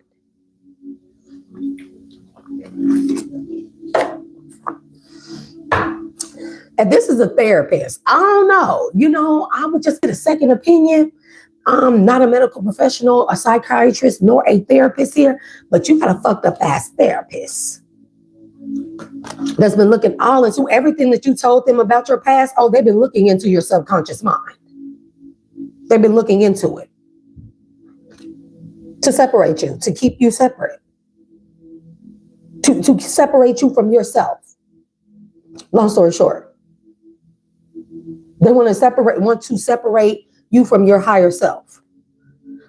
And this is a therapist. I don't know. I would just get a second opinion. I'm not a medical professional, a psychiatrist, nor a therapist here, but you got a fucked up ass therapist that's been looking all into everything that you told them about your past. Oh, they've been looking into your subconscious mind. They've been looking into it to separate you, to keep you separate, to separate you from yourself. Long story short. They want to separate you from your higher self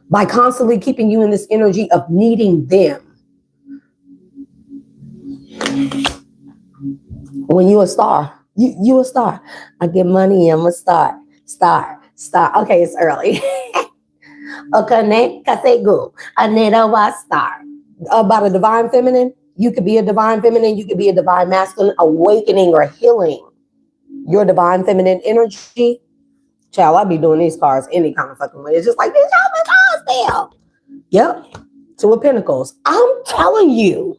by constantly keeping you in this energy of needing them. When you a star, you a star. I get money, I'm a star. Star. Okay, it's early. Okay, star. About a divine feminine. You could be a divine feminine. You could be a divine masculine, awakening or healing your divine feminine energy. Child, I'll be doing these cards any kind of fucking way. It's just like, this y'all still. Yep. Two of Pentacles. I'm telling you,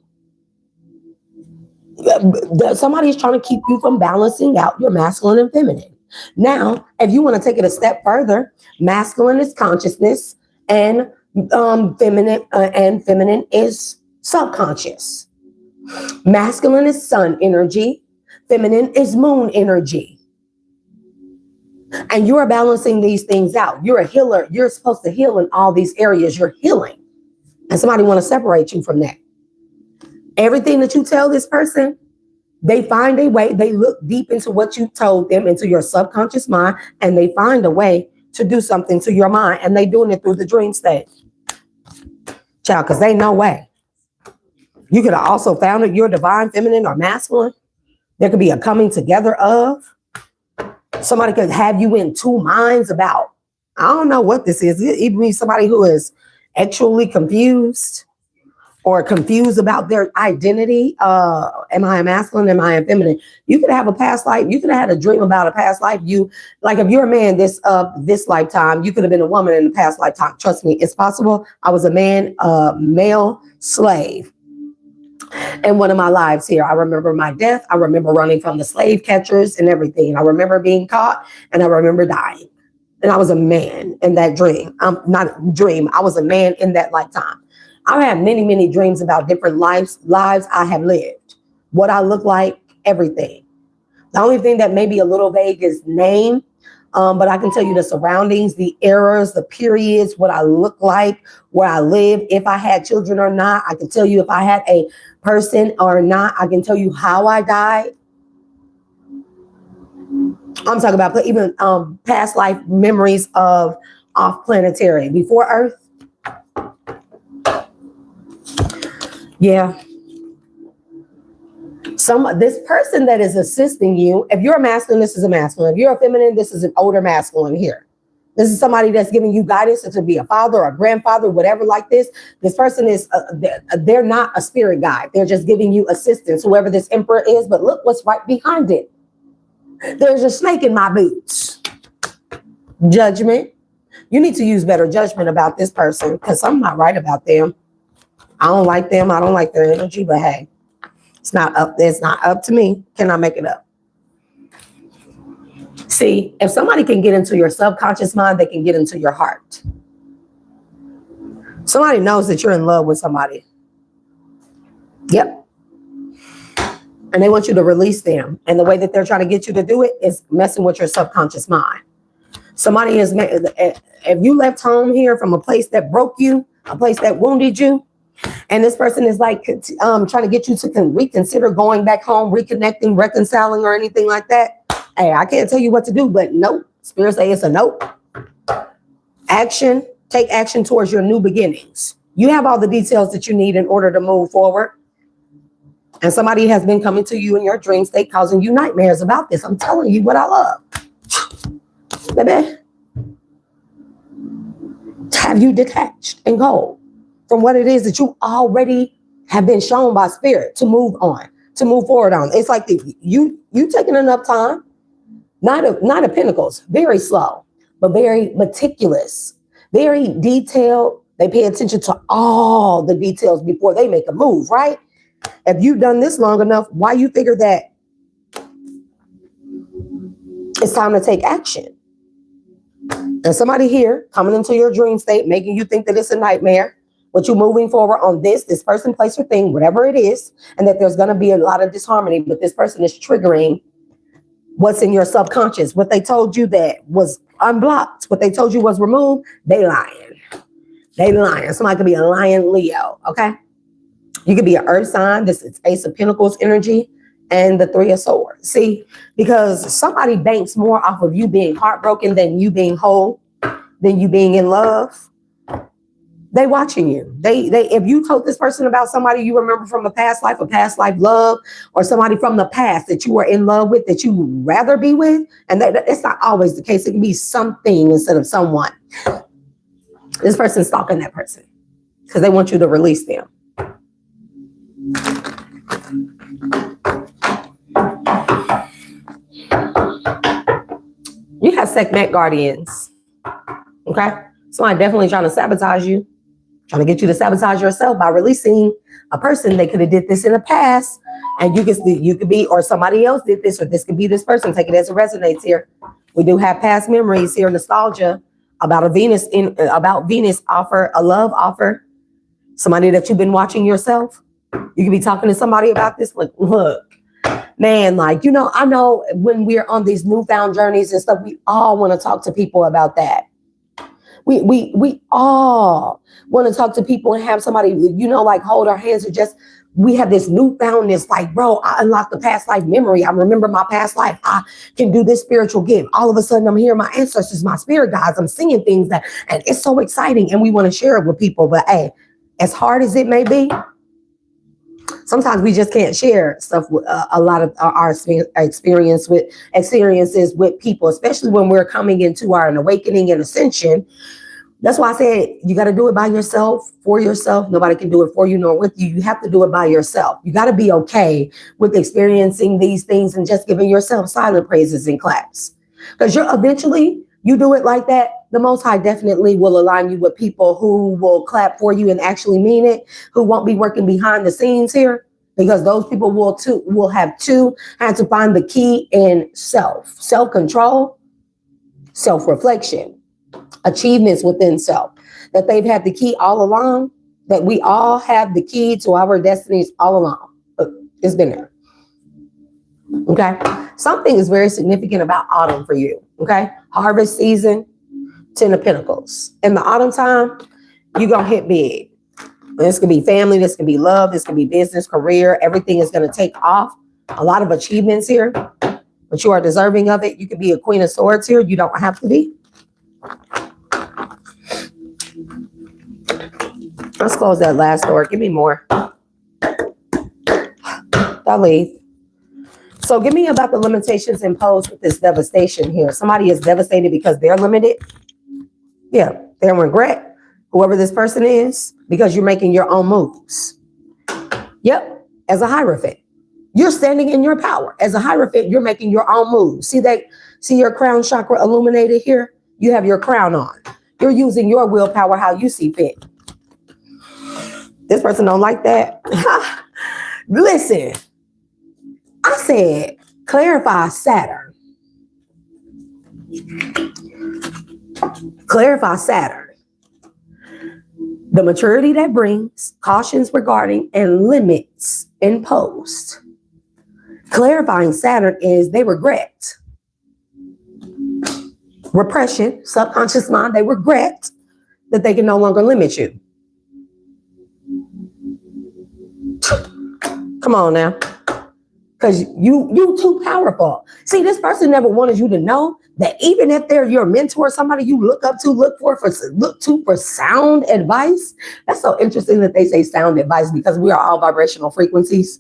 somebody's trying to keep you from balancing out your masculine and feminine. Now, if you want to take it a step further, masculine is consciousness and feminine is subconscious. Masculine is sun energy. Feminine is moon energy. And you're balancing these things out. You're a healer. You're supposed to heal in all these areas. You're healing. And somebody want to separate you from that. Everything that you tell this person, they find a way. They look deep into what you told them, into your subconscious mind, and they find a way to do something to your mind. And they doing it through the dream state. Child, because they no way. You could have also found it, your divine feminine or masculine. There could be a coming together of. Somebody could have you in two minds about, I don't know what this is. It could be somebody who is actually confused or confused about their identity. Am I a masculine? Am I a feminine? You could have a past life. You could have had a dream about a past life. Like if you're a man this lifetime, you could have been a woman in the past lifetime. Trust me, it's possible. I was a man, male slave. In one of my lives here, I remember my death. I remember running from the slave catchers and everything. I remember being caught and I remember dying. And I was a man in that dream. I was a man in that lifetime. I have many, many dreams about different lives I have lived. What I look like, everything. The only thing that may be a little vague is name. But I can tell you the surroundings, the eras, the periods, what I look like, where I live, if I had children or not. I can tell you if I had a person or not. I can tell you how I died. I'm talking about even past life memories of off-planetary, before Earth. Yeah. This person that is assisting you, if you're a masculine, this is a masculine. If you're a feminine, this is an older masculine here. This is somebody that's giving you guidance to be a father or a grandfather, whatever like this. This person is, they're not a spirit guide. They're just giving you assistance, whoever this emperor is. But look what's right behind it. There's a snake in my boots. Judgment. You need to use better judgment about this person because I'm not right about them. I don't like them. I don't like their energy, but hey. It's not up to me. Can I make it up? See, if somebody can get into your subconscious mind, they can get into your heart. Somebody knows that you're in love with somebody. Yep. And they want you to release them. And the way that they're trying to get you to do it is messing with your subconscious mind. Somebody is, if you left home here from a place that broke you, a place that wounded you, and this person is like trying to get you to reconsider going back home, reconnecting, reconciling, or anything like that. Hey, I can't tell you what to do, but nope. Spirit say it's a nope. Action, take action towards your new beginnings. You have all the details that you need in order to move forward. And somebody has been coming to you in your dream state, causing you nightmares about this. I'm telling you what I love. Baby, have you detached and go from what it is that you already have been shown by spirit to move on, to move forward on? It's like you taking enough time, not a Pentacles, very slow, but very meticulous, very detailed. They pay attention to all the details before they make a move, right? If you've done this long enough, why you figure that it's time to take action? And somebody here coming into your dream state, making you think that it's a nightmare, but you moving forward on this person, place, or thing, whatever it is, and that there's going to be a lot of disharmony, but this person is triggering what's in your subconscious. What they told you that was unblocked, what they told you was removed, they lying. They lying. Somebody could be a lion Leo, okay? You could be an earth sign. This is Ace of Pentacles energy and the Three of Swords. See, because somebody banks more off of you being heartbroken than you being whole, than you being in love. They watching you. They if you told this person about somebody you remember from a past life love, or somebody from the past that you were in love with that you would rather be with, and it's not always the case. It can be something instead of someone. This person's stalking that person because they want you to release them. You have Sekhmet guardians, okay? Somebody definitely trying to sabotage you, trying to get you to sabotage yourself by releasing a person. They could have did this in the past, and you could be, or somebody else did this, or this could be this person. Take it as it resonates here. We do have past memories here, nostalgia about Venus offer, a love offer, somebody that you've been watching yourself. You could be talking to somebody about this, like, look, man, like, you know, I know when we're on these newfound journeys and stuff, we all want to talk to people about that. We all want to talk to people and have somebody, you know, like hold our hands, or just, we have this newfoundness, like, bro, I unlocked the past life memory. I remember my past life. I can do this spiritual gift. All of a sudden I'm hearing my ancestors, my spirit guides. I'm singing things and it's so exciting. And we want to share it with people. But hey, as hard as it may be, sometimes we just can't share stuff with a lot of our experiences with people, especially when we're coming into our awakening and ascension. That's why I said you got to do it by yourself, for yourself. Nobody can do it for you nor with you. You have to do it by yourself. You got to be okay with experiencing these things and just giving yourself silent praises and claps. Because you do it like that, the Most High definitely will align you with people who will clap for you and actually mean it, who won't be working behind the scenes here, because those people will have to find the key in self-control, self-reflection, achievements within self, that they've had the key all along, that we all have the key to our destinies all along. It's been there. Okay. Something is very significant about autumn for you. Okay. Harvest season, 10 of Pentacles. In the autumn time, you're going to hit big. This could be family. This could be love. This could be business, career. Everything is going to take off. A lot of achievements here, but you are deserving of it. You could be a Queen of Swords here. You don't have to be. Let's close that last door. Give me more. I'll leave. So give me about the limitations imposed with this devastation here. Somebody is devastated because they're limited. Yeah, they're in regret, whoever this person is, because you're making your own moves. Yep, as a Hierophant. You're standing in your power. As a Hierophant, you're making your own moves. See your crown chakra illuminated here? You have your crown on. You're using your willpower how you see fit. This person don't like that. Listen, I said, clarify Saturn. Clarify Saturn. The maturity that brings, cautions regarding, and limits imposed. Clarifying Saturn is they regret. Repression, subconscious mind, they regret that they can no longer limit you. Come on now. because you too powerful. See, this person never wanted you to know that even if they're your mentor, somebody you look up to, look to for sound advice. That's so interesting that they say sound advice, because we are all vibrational frequencies.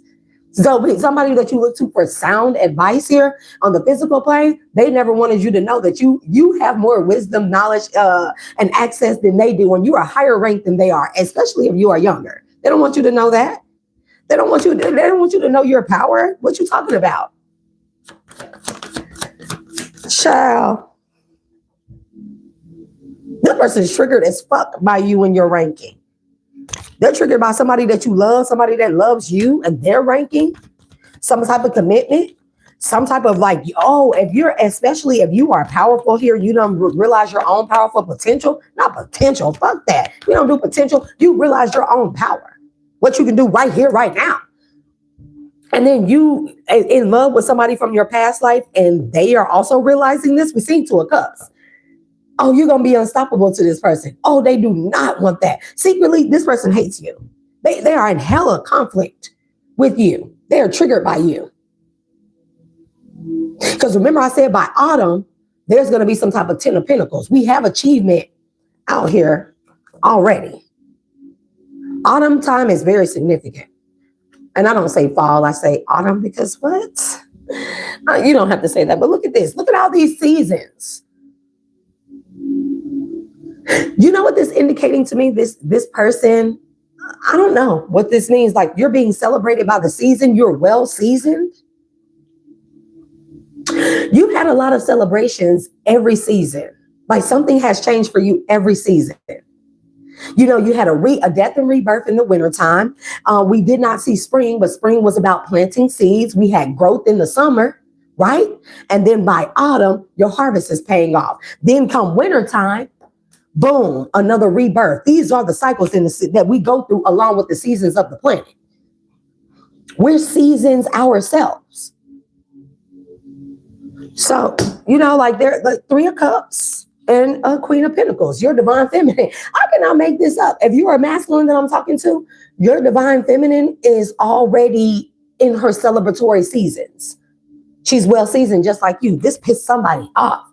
So somebody that you look to for sound advice here on the physical plane, they never wanted you to know that you have more wisdom, knowledge, and access than they do, and you are higher ranked than they are, especially if you are younger. They don't want you to know that. They don't want you to know your power. What you talking about? Child. That person's triggered as fuck by you and your ranking. They're triggered by somebody that you love, somebody that loves you and their ranking, some type of commitment, some type of like, especially if you are powerful here, you don't realize your own powerful potential. Not potential, fuck that. You don't do potential. You realize your own power, what you can do right here, right now. And then you in love with somebody from your past life, and they are also realizing this. We see Two of Cups. Oh, you're going to be unstoppable to this person. Oh, they do not want that. Secretly, this person hates you. They are in hella conflict with you. They are triggered by you. Because remember I said by autumn, there's going to be some type of 10 of Pentacles. We have achievement out here already. Autumn time is very significant. And I don't say fall, I say autumn, because what? You don't have to say that, but look at this. Look at all these seasons. You know what this is indicating to me? This person, I don't know what this means. Like, you're being celebrated by the season. You're well seasoned. You've had a lot of celebrations every season. Like, something has changed for you every season. You know, you had a death and rebirth in the wintertime. We did not see spring, but spring was about planting seeds. We had growth in the summer, right? And then by autumn, your harvest is paying off. Then come wintertime, boom, another rebirth. These are the cycles that we go through along with the seasons of the planet. We're seasons ourselves. So, you know, like they're like Three of Cups and a Queen of Pentacles. Your divine feminine. I cannot make this up. If you are masculine that I'm talking to, your divine feminine is already in her celebratory seasons. She's well seasoned just like you. This pissed somebody off.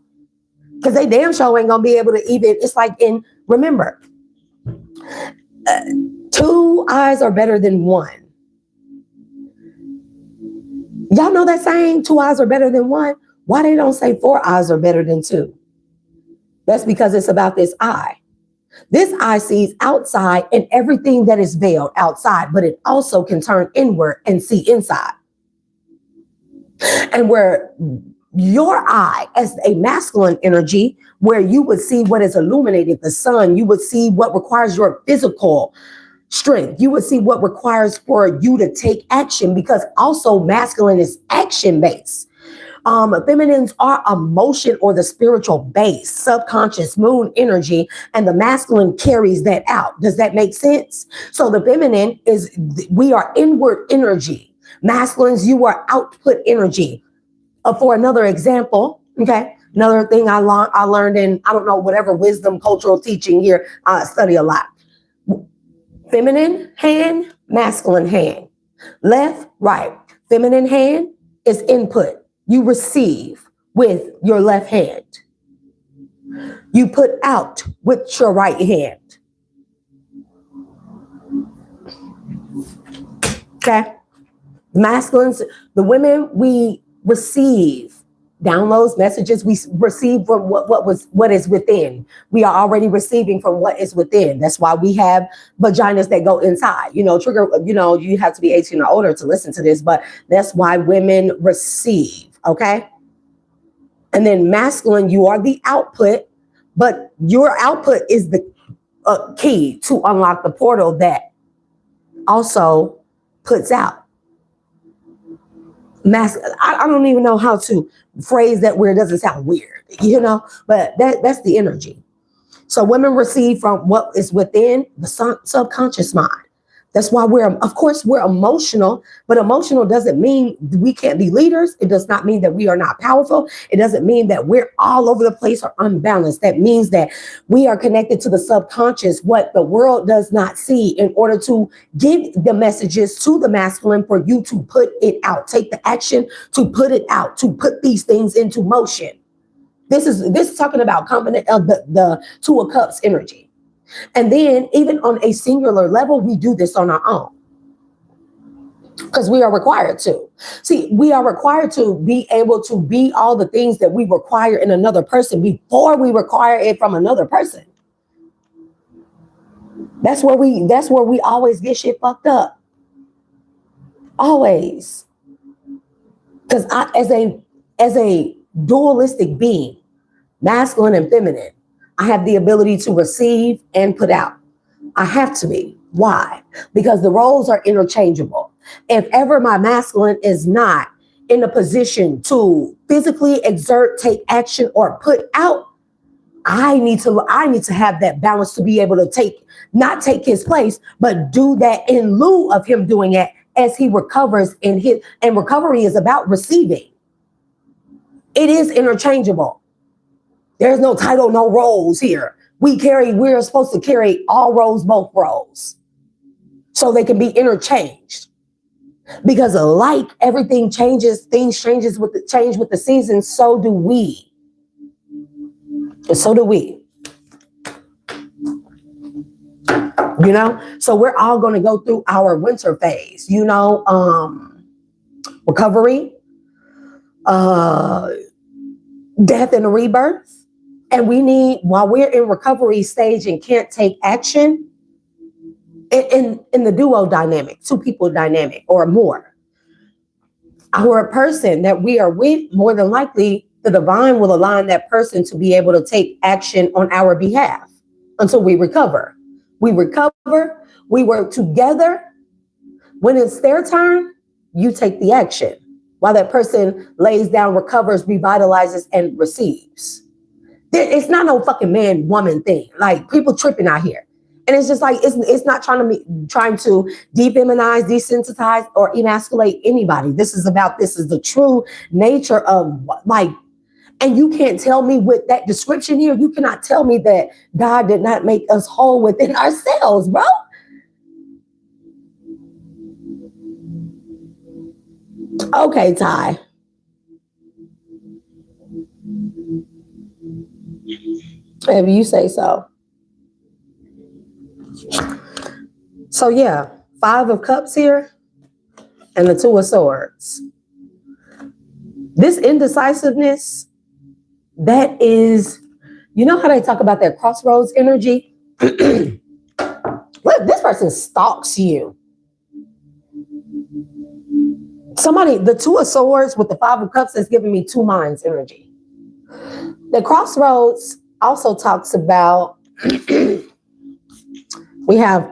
Because they damn sure ain't going to be able to even, it's like remember, 2 eyes are better than 1. Y'all know that saying, 2 eyes are better than 1? Why they don't say 4 eyes are better than 2? That's because it's about this eye. This eye sees outside and everything that is veiled outside, but it also can turn inward and see inside. And where your eye as a masculine energy, where you would see what is illuminated, the sun, you would see what requires your physical strength. You would see what requires for you to take action, because also masculine is action-based. Feminines are emotion or the spiritual base, subconscious moon energy, and the masculine carries that out. Does that make sense? So the feminine we are inward energy. Masculines, you are output energy. For another example, okay, another thing I learned in, I don't know, whatever wisdom, cultural teaching here, I study a lot. Feminine hand, masculine hand. Left, right. Feminine hand is input. You receive with your left hand. You put out with your right hand. Okay? Masculines, the women, we receive downloads, messages. We receive from what is within. We are already receiving from what is within. That's why we have vaginas that go inside. You know, you have to be 18 or older to listen to this, but that's why women receive. Okay. And then masculine, you are the output, but your output is the key to unlock the portal that also puts out. I don't even know how to phrase that where it doesn't sound weird, you know, but that's the energy. So women receive from what is within the subconscious mind. That's why of course, we're emotional, but emotional doesn't mean we can't be leaders. It does not mean that we are not powerful. It doesn't mean that we're all over the place or unbalanced. That means that we are connected to the subconscious, what the world does not see, in order to give the messages to the masculine for you to put it out. Take the action to put it out, to put these things into motion. This is talking about combination of the Two of Cups energy. And then even on a singular level, we do this on our own because we are required to. See, we are required to be able to be all the things that we require in another person before we require it from another person. That's where we always get shit fucked up. Always. Because as a dualistic being, masculine and feminine, I have the ability to receive and put out. I have to be. Why? Because the roles are interchangeable. If ever my masculine is not in a position to physically exert, take action, or put out, I need to have that balance to be able to not take his place, but do that in lieu of him doing it as he recovers and recovery is about receiving. It is interchangeable. There's no title, no roles here. We're supposed to carry all roles, both roles, so they can be interchanged. Because like everything changes, things change with the seasons, so do we. So do we. So we're all going to go through our winter phase, recovery, death and rebirth. And we need, while we're in recovery stage and can't take action, in the duo dynamic, two people dynamic or more, our person that we are with, more than likely, the divine will align that person to be able to take action on our behalf until we recover. We recover, we work together. When it's their turn, you take the action while that person lays down, recovers, revitalizes, and receives. It's not no fucking man woman thing. Like, people tripping out here, and it's just like it's not trying to defeminize, desensitize, or emasculate anybody. This is the true nature of like. And you can't tell me with that description here. You cannot tell me that God did not make us whole within ourselves, bro. Okay, Ty. If you say so. So yeah, 5 of Cups here and the 2 of Swords. This indecisiveness, that is, how they talk about that crossroads energy? Look, this person stalks you. The 2 of Swords with the 5 of Cups is giving me 2 minds energy. The crossroads also talks about, we have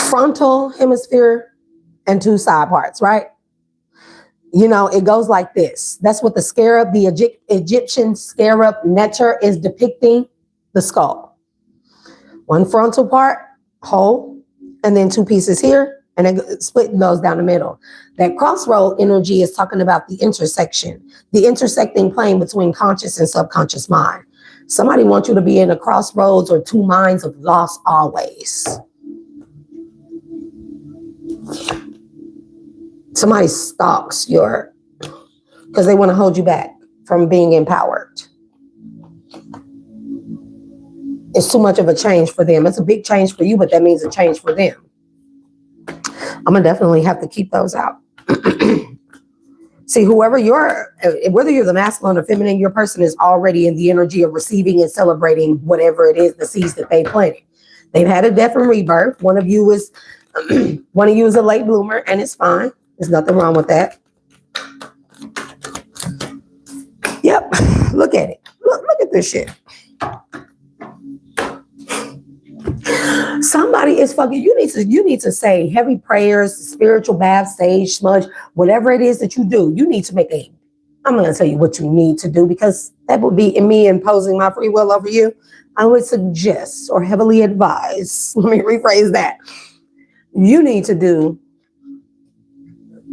frontal hemisphere and 2 side parts, right? It goes like this. That's what the scarab, the Egyptian scarab nectar is depicting the skull. 1 frontal part, whole, and then 2 pieces here, and then split goes down the middle. That crossroad energy is talking about the intersection, the intersecting plane between conscious and subconscious mind. Somebody wants you to be in a crossroads or 2 minds of loss always. Somebody stalks because they want to hold you back from being empowered. It's too much of a change for them. It's a big change for you, but that means a change for them. I'm going to definitely have to keep those out. See, whether you're the masculine or feminine, your person is already in the energy of receiving and celebrating whatever it is, the seeds that they planted. They've had a death and rebirth. One of you is a late bloomer, and it's fine. There's nothing wrong with that. Yep. Look at it. Look at this shit. Somebody is fucking, you need to say heavy prayers, spiritual bath, sage, smudge, whatever it is that you do. You need to make I'm not going to tell you what you need to do because that would be me imposing my free will over you. I would suggest or heavily advise, let me rephrase that. You need to do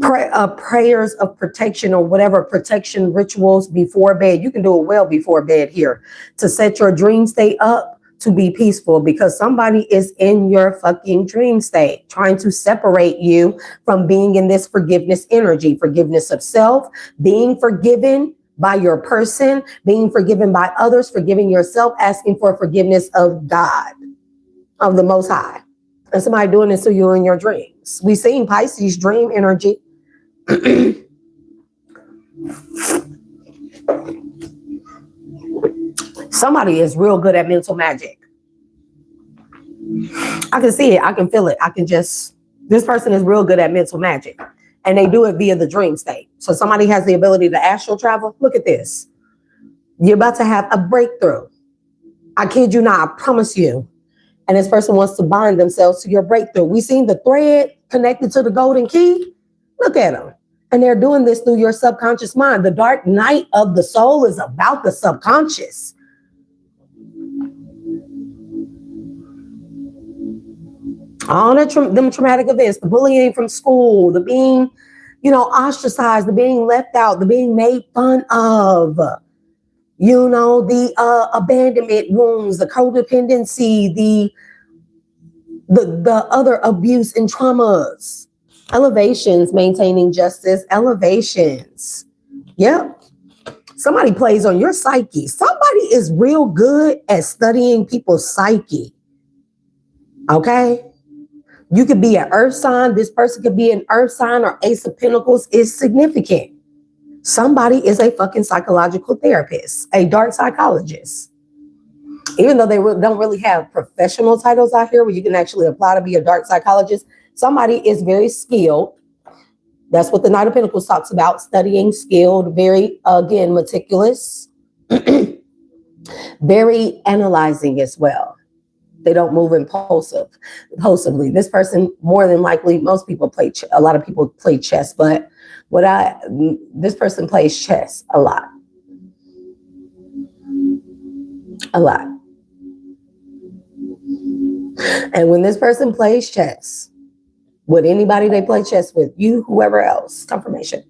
prayers of protection or whatever protection rituals before bed. You can do it well before bed here to set your dream state up to be peaceful, because somebody is in your fucking dream state trying to separate you from being in this forgiveness energy, forgiveness of self, being forgiven by your person, being forgiven by others, forgiving yourself, asking for forgiveness of God, of the Most High. And somebody doing this to you in your dreams. We seen Pisces dream energy. Somebody is real good at mental magic. I can see it. I can feel it. This person is real good at mental magic, and they do it via the dream state. So somebody has the ability to astral travel. Look at this. You're about to have a breakthrough. I kid you not. I promise you. And this person wants to bind themselves to your breakthrough. We seen the thread connected to the golden key. Look at them. And they're doing this through your subconscious mind. The dark night of the soul is about the subconscious. All them traumatic events, the bullying from school, the being, ostracized, the being left out, the being made fun of, the abandonment wounds, the codependency, the other abuse and traumas, elevations, maintaining justice, elevations. Yep. Somebody plays on your psyche. Somebody is real good at studying people's psyche. Okay? You could be an earth sign. This person could be an earth sign, or Ace of Pentacles is significant. Somebody is a fucking psychological therapist, a dark psychologist. Even though they don't really have professional titles out here where you can actually apply to be a dark psychologist, somebody is very skilled. That's what the Knight of Pentacles talks about, studying, skilled, very, again, meticulous, very analyzing as well. They don't move impulsively. This person, more than likely, most people a lot of people play chess, but this person plays chess a lot. A lot. And when this person plays chess, with anybody they play chess with, you, whoever else, confirmation,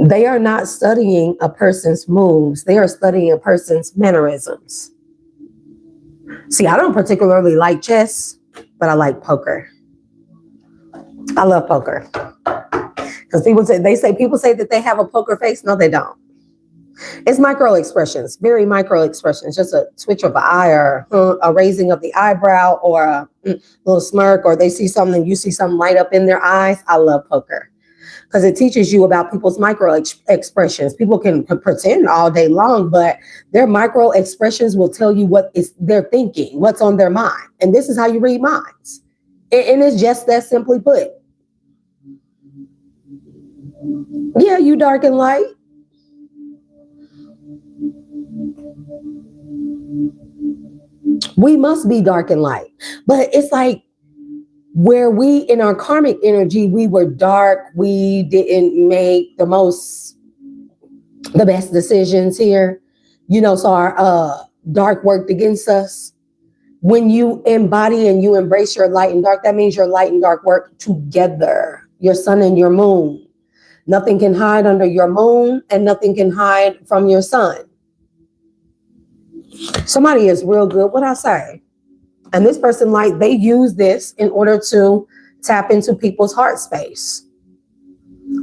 they are not studying a person's moves. They are studying a person's mannerisms. See, I don't particularly like chess, but I like poker. I love poker. Because people say that they have a poker face. No, they don't. It's micro expressions, very micro expressions. Just a twitch of an eye, or a raising of the eyebrow, or a little smirk, or they see something, you see something light up in their eyes. I love poker because it teaches you about people's micro expressions. People can pretend all day long, but their micro expressions will tell you what they're thinking, what's on their mind. And this is how you read minds. And it's just that simply put. Yeah, you dark and light. We must be dark and light. But it's like where we, in our karmic energy, we were dark. We didn't make the best decisions here. So our dark worked against us. When you embody and you embrace your light and dark, that means your light and dark work together. Your sun and your moon. Nothing can hide under your moon, and nothing can hide from your sun. Somebody is real good. What I say? And this person, they use this in order to tap into people's heart space,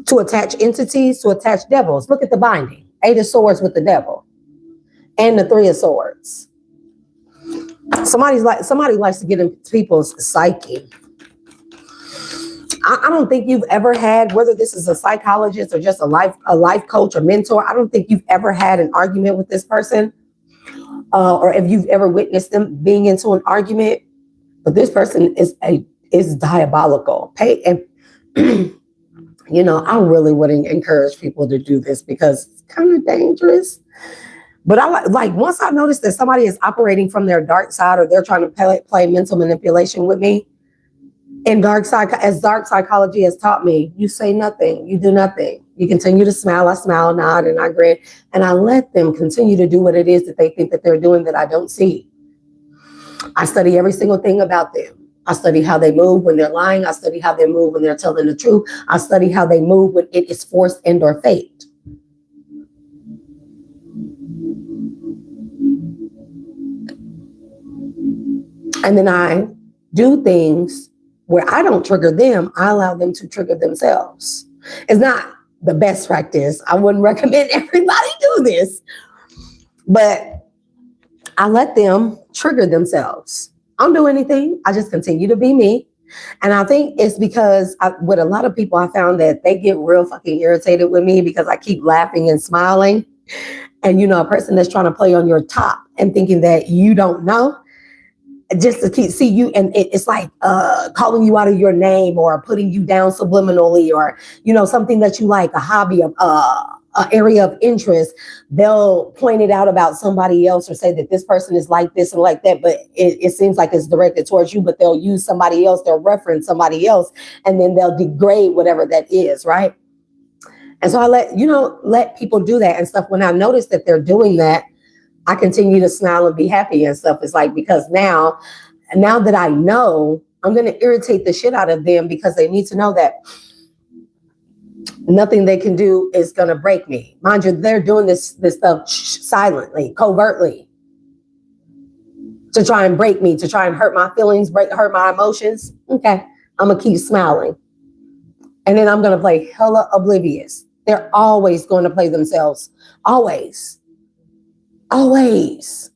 to attach entities, to attach devils. Look at the binding. 8 of Swords with the devil and the 3 of Swords. Somebody likes to get into people's psyche. I don't think you've ever had, whether this is a psychologist or just a life coach or mentor, I don't think you've ever had an argument with this person, or if you've ever witnessed them being into an argument. But this person is diabolical. I really wouldn't encourage people to do this because it's kind of dangerous. But once I notice that somebody is operating from their dark side, or they're trying to play mental manipulation with me, and dark psychology has taught me, you say nothing, you do nothing. You continue to smile. I smile, nod, and I grin. And I let them continue to do what it is that they think that they're doing that I don't see. I study every single thing about them. I study how they move when they're lying. I study how they move when they're telling the truth. I study how they move when it is forced and or fate. And then I do things where I don't trigger them. I allow them to trigger themselves. It's not the best practice. I wouldn't recommend everybody do this, but I let them trigger themselves. I don't do anything. I just continue to be me. And I think it's because with a lot of people, I found that they get real fucking irritated with me because I keep laughing and smiling. And, you know, a person that's trying to play on your top and thinking that you don't know, just to keep see you, and it's like calling you out of your name or putting you down subliminally, or, you know, something that you like, a hobby, of an area of interest. They'll point it out about somebody else or say that this person is like this and like that, but it seems like it's directed towards you, but they'll use somebody else, they'll reference somebody else, and then they'll degrade whatever that is, right? And so I let people do that and stuff. When I notice that they're doing that, I continue to smile and be happy and stuff. It's like, because now that I know, I'm going to irritate the shit out of them, because they need to know that nothing they can do is going to break me. Mind you, they're doing this stuff silently, covertly, to try and break me, to try and hurt my feelings, hurt my emotions. Okay, I'm going to keep smiling. And then I'm going to play hella oblivious. They're always going to play themselves. Always. Always.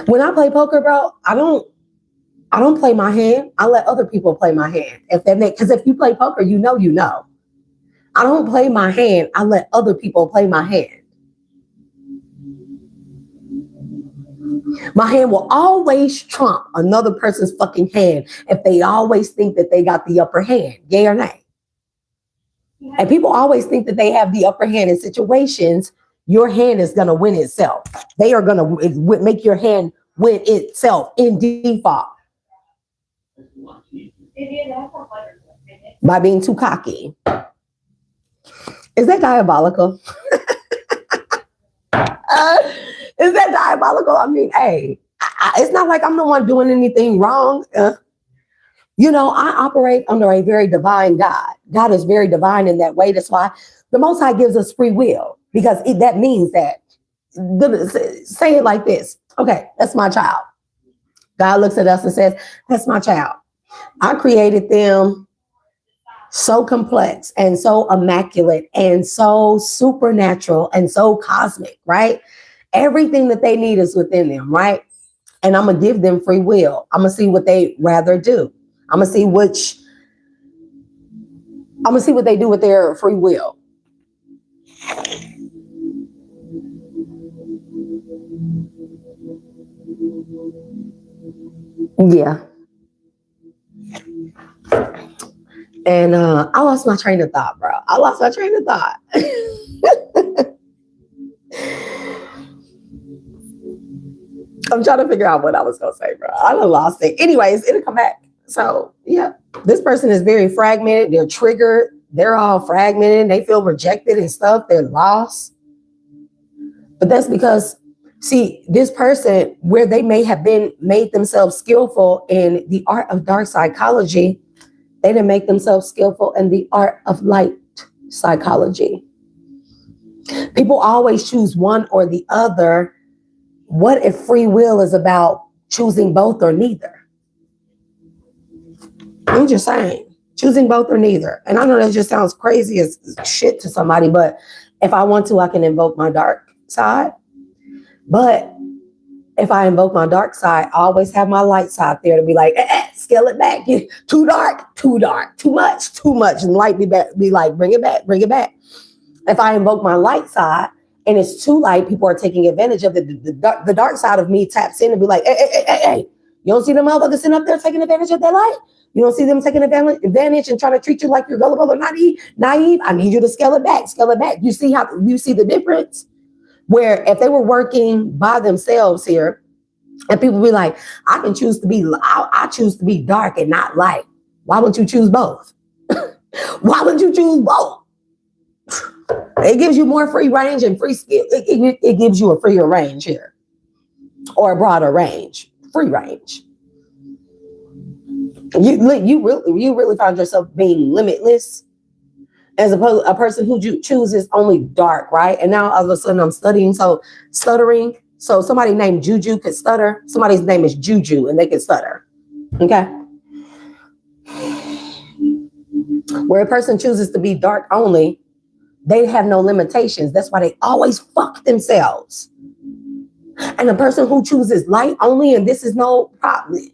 When I play poker, bro, I don't play my hand. I let other people play my hand. Because if you play poker, you know. I don't play my hand. I let other people play my hand. My hand will always trump another person's fucking hand if they always think that they got the upper hand. Yay or nay? And people always think that they have the upper hand in situations. Your hand is going to win itself. They are going to make your hand win itself in default by being too cocky. Is that diabolical? Is that diabolical? I mean, hey, it's not like I'm the one doing anything wrong. You know, I operate under a very divine God. God is very divine in that way. That's why the Most High gives us free will, because that means that, say it like this. Okay, that's my child. God looks at us and says, that's my child. I created them so complex and so immaculate and so supernatural and so cosmic, right? Everything that they need is within them, right? And I'm going to give them free will. I'm going to see what they rather do. I'm going to see what they do with their free will. Yeah. And I lost my train of thought, bro. I lost my train of thought. I'm trying to figure out what I was going to say, bro. I done lost it. Anyways, it'll come back. So, yeah, this person is very fragmented. They're triggered. They're all fragmented. They feel rejected and stuff. They're lost. But that's because, see, this person, where they may have made themselves skillful in the art of dark psychology, they didn't make themselves skillful in the art of light psychology. People always choose one or the other. What if free will is about choosing both or neither? I'm just saying, choosing both or neither. And I know that just sounds crazy as shit to somebody, but if I want to, I can invoke my dark side. But if I invoke my dark side, I always have my light side there to be like, scale it back. Too dark, too much. And light be like, bring it back. If I invoke my light side and it's too light, people are taking advantage of the dark side of me taps in and be like, hey. You don't see them motherfuckers sitting up there taking advantage of that light? You don't see them taking advantage and trying to treat you like you're gullible or naive? I need you to scale it back. You see the difference? Where if they were working by themselves here, and people be like, I choose to be dark and not light. Why wouldn't you choose both? Why would you choose both? It gives you more free range and free skill. It gives you a freer range here, or a broader range, free range. You really find yourself being limitless as opposed a person who chooses only dark, right? And now all of a sudden I'm stuttering. So somebody named Juju could stutter. Somebody's name is Juju and they can stutter. Okay. Where a person chooses to be dark only, they have no limitations. That's why they always fuck themselves. And a person who chooses light only, and this is no problem.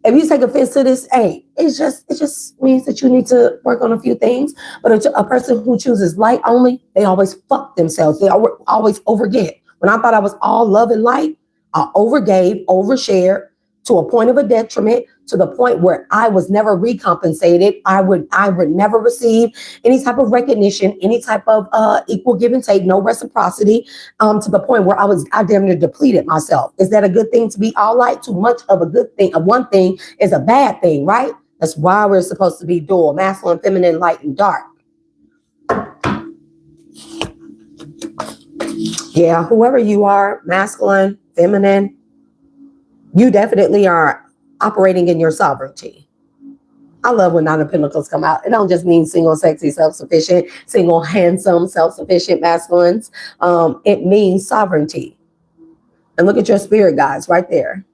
If you take offense to this, hey, it just means that you need to work on a few things. But a person who chooses light only, they always fuck themselves. They always overget. When I thought I was all love and light, I overgave, overshared to a point of a detriment, to the point where I was never recompensated. I would never receive any type of recognition, any type of equal give and take, no reciprocity, to the point where I damn near depleted myself. Is that a good thing to be all light? Too much of a good thing, of one thing is a bad thing, right? That's why we're supposed to be dual, masculine, feminine, light, and dark. Yeah, whoever you are, masculine, feminine, you definitely are operating in your sovereignty. I love when Nine of Pentacles come out. It don't just mean single, sexy, self-sufficient, single, handsome, self-sufficient masculines. It means sovereignty. And look at your spirit guides right there,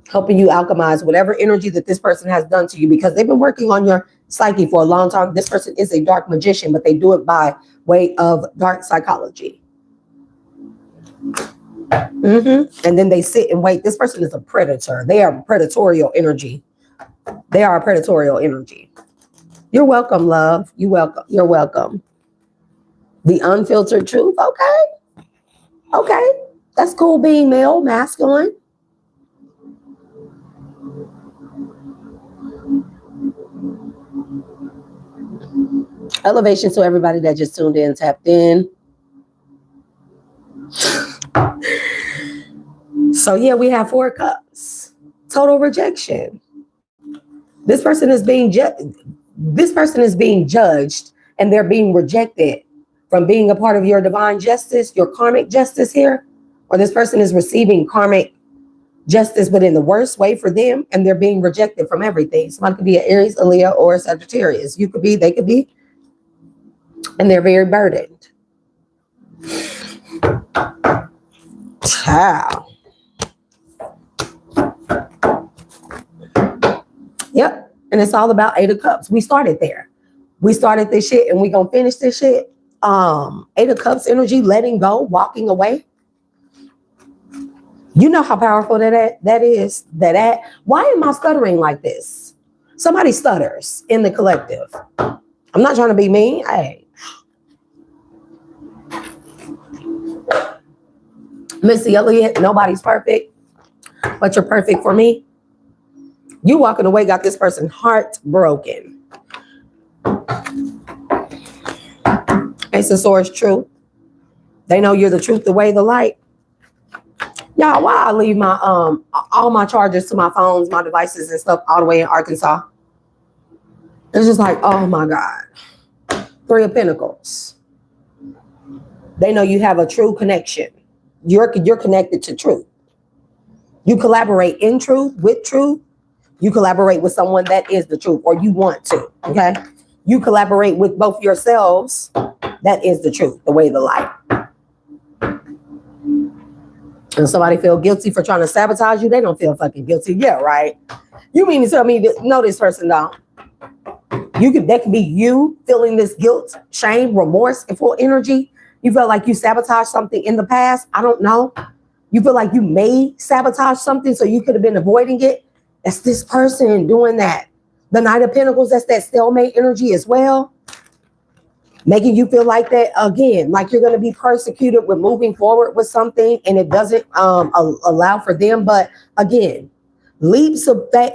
helping you alchemize whatever energy that this person has done to you, because they've been working on your psyche for a long time. This person is a dark magician, but they do it by way of dark psychology. And then they sit and wait. This person is a predator. They are predatorial energy. They are a predatorial energy. You're welcome, love. You're welcome. The unfiltered truth. Okay. That's cool being male, masculine. Elevation to everybody that just tuned in, tapped in. So yeah, we have 4 cups. Total rejection. This person is being judged, and they're being rejected from being a part of your divine justice, your karmic justice here. Or this person is receiving karmic justice, but in the worst way for them, and they're being rejected from everything. Somebody could be an Aries, a Leo, or a Sagittarius. You could be, they could be, and they're very burdened. Wow. Yep. And it's all about 8 of Cups. We started there. We started this shit and we gonna finish this shit. 8 of Cups energy, letting go, walking away. You know how powerful that is. Why am I stuttering like this? Somebody stutters in the collective. I'm not trying to be mean. Hey. Missy Elliott, nobody's perfect, but you're perfect for me. You walking away got this person heartbroken. Ace of Swords, truth. They know you're the truth, the way, the light. Y'all, why I leave my all my chargers to my phones, my devices and stuff all the way in Arkansas? It's just like, oh my God. 3 of Pentacles. They know you have a true connection. You're connected to truth. You collaborate in truth, with truth. You collaborate with someone that is the truth, or you want to, okay? You collaborate with both yourselves. That is the truth, the way, the light. And somebody feel guilty for trying to sabotage you. They don't feel fucking guilty. Yeah, right. You mean to tell me that, no, this person don't. That could be you feeling this guilt, shame, remorse, and full energy. You feel like you sabotaged something in the past. I don't know. You feel like you may sabotage something, so you could have been avoiding it. That's this person doing that. The Knight of Pentacles, that's that stalemate energy as well. Making you feel like that, again, like you're going to be persecuted with moving forward with something, and it doesn't allow for them. But again, leaps of faith.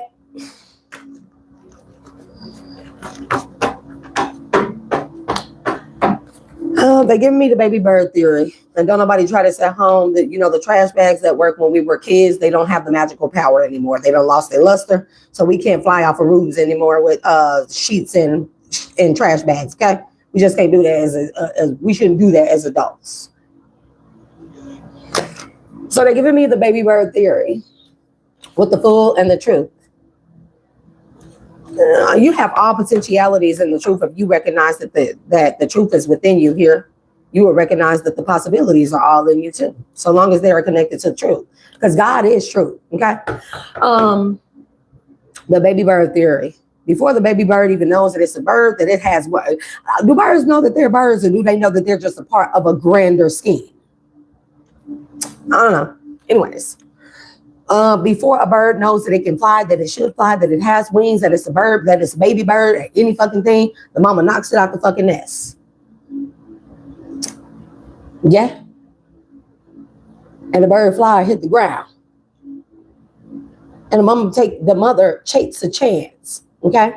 They give me the baby bird theory. And don't nobody try to say home that, you know, the trash bags that work when we were kids, they don't have the magical power anymore. They don't lost their luster. So we can't fly off of roofs anymore with sheets and in trash bags. Okay, we just can't do that we shouldn't do that as adults. So they're giving me the baby bird theory with the full and the truth. You have all potentialities in the truth. If you recognize that the truth is within you here, you will recognize that the possibilities are all in you too, so long as they are connected to the truth, because God is truth. Okay. The baby bird theory. Before the baby bird even knows that it's a bird, that it has what? Do birds know that they're birds, or do they know that they're just a part of a grander scheme? I don't know. Anyways, before a bird knows that it can fly, that it should fly, that it has wings, that it's a bird, that it's a baby bird, any fucking thing, the mama knocks it out the fucking nest. Yeah. And the bird fly hit the ground. And the mother takes a chance. Okay.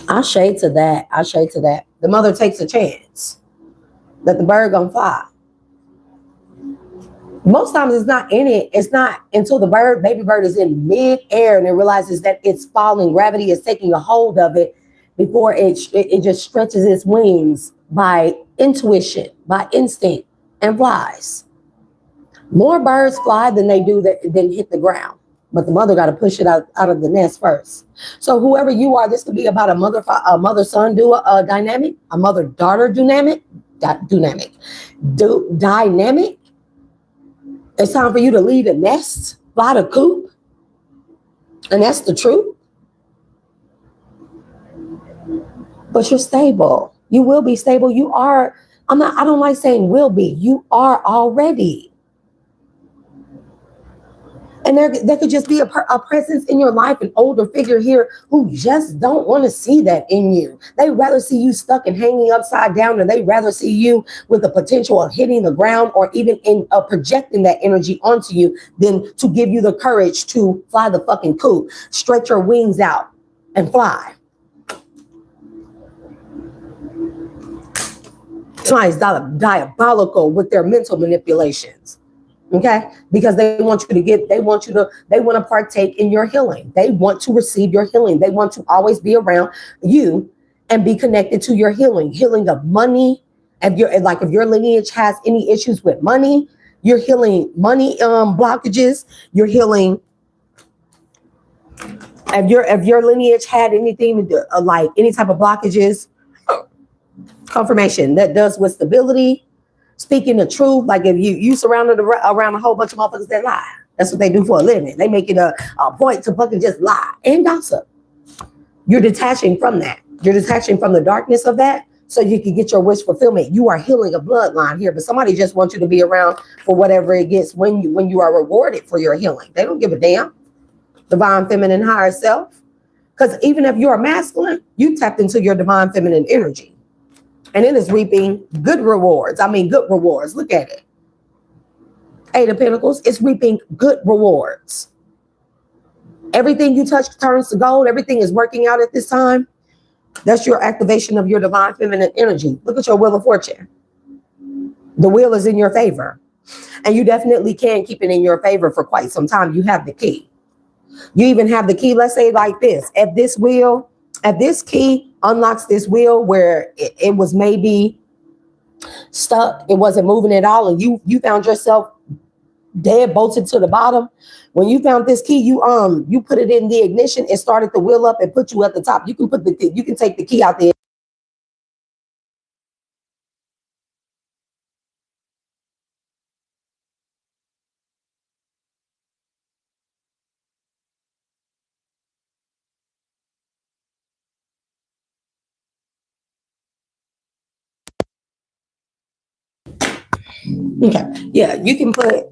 I shade to that. The mother takes a chance that the bird gonna fly. Most times it's not until the baby bird is in mid-air and it realizes that it's falling, gravity is taking a hold of it before it just stretches its wings by intuition, by instinct, and flies. More birds fly than they do than hit the ground. But the mother got to push it out of the nest first. So whoever you are, this could be about a mother-son dynamic, a mother-daughter dynamic. It's time for you to leave the nest, fly the coop. And that's the truth. But you're stable. You will be stable. You are, I don't like saying will be. You are already. And there could just be a presence in your life, an older figure here who just don't want to see that in you. They rather see you stuck and hanging upside down, or they rather see you with the potential of hitting the ground or even in projecting that energy onto you than to give you the courage to fly the fucking coop, stretch your wings out and fly. Somebody's diabolical with their mental manipulations. Okay, because they want to partake in your healing. They want to receive your healing. They want to always be around you and be connected to your healing of money. If your lineage has any issues with money, you're healing money blockages. You're healing. If your lineage had anything like any type of blockages, confirmation that does with stability. Speaking the truth, like if you surrounded around a whole bunch of motherfuckers that lie. That's what they do for a living. They make it a point to fucking just lie and gossip. You're detaching from that. You're detaching from the darkness of that so you can get your wish fulfillment. You are healing a bloodline here, but somebody just wants you to be around for whatever it gets when you are rewarded for your healing. They don't give a damn. Divine feminine higher self. Because even if you're masculine, you tapped into your divine feminine energy. And it is reaping good rewards. Good rewards. Look at it. Eight of Pentacles. It's reaping good rewards. Everything you touch turns to gold. Everything is working out at this time. That's your activation of your divine feminine energy. Look at your Wheel of Fortune. The wheel is in your favor. And you definitely can keep it in your favor for quite some time. You have the key. You even have the key. Let's say like this. If this key unlocks this wheel where it was maybe stuck, it wasn't moving at all, and you found yourself dead bolted to the bottom. When you found this key, you put it in the ignition, it started the wheel up and put you at the top. You can take the key out there. Okay. Yeah, you can put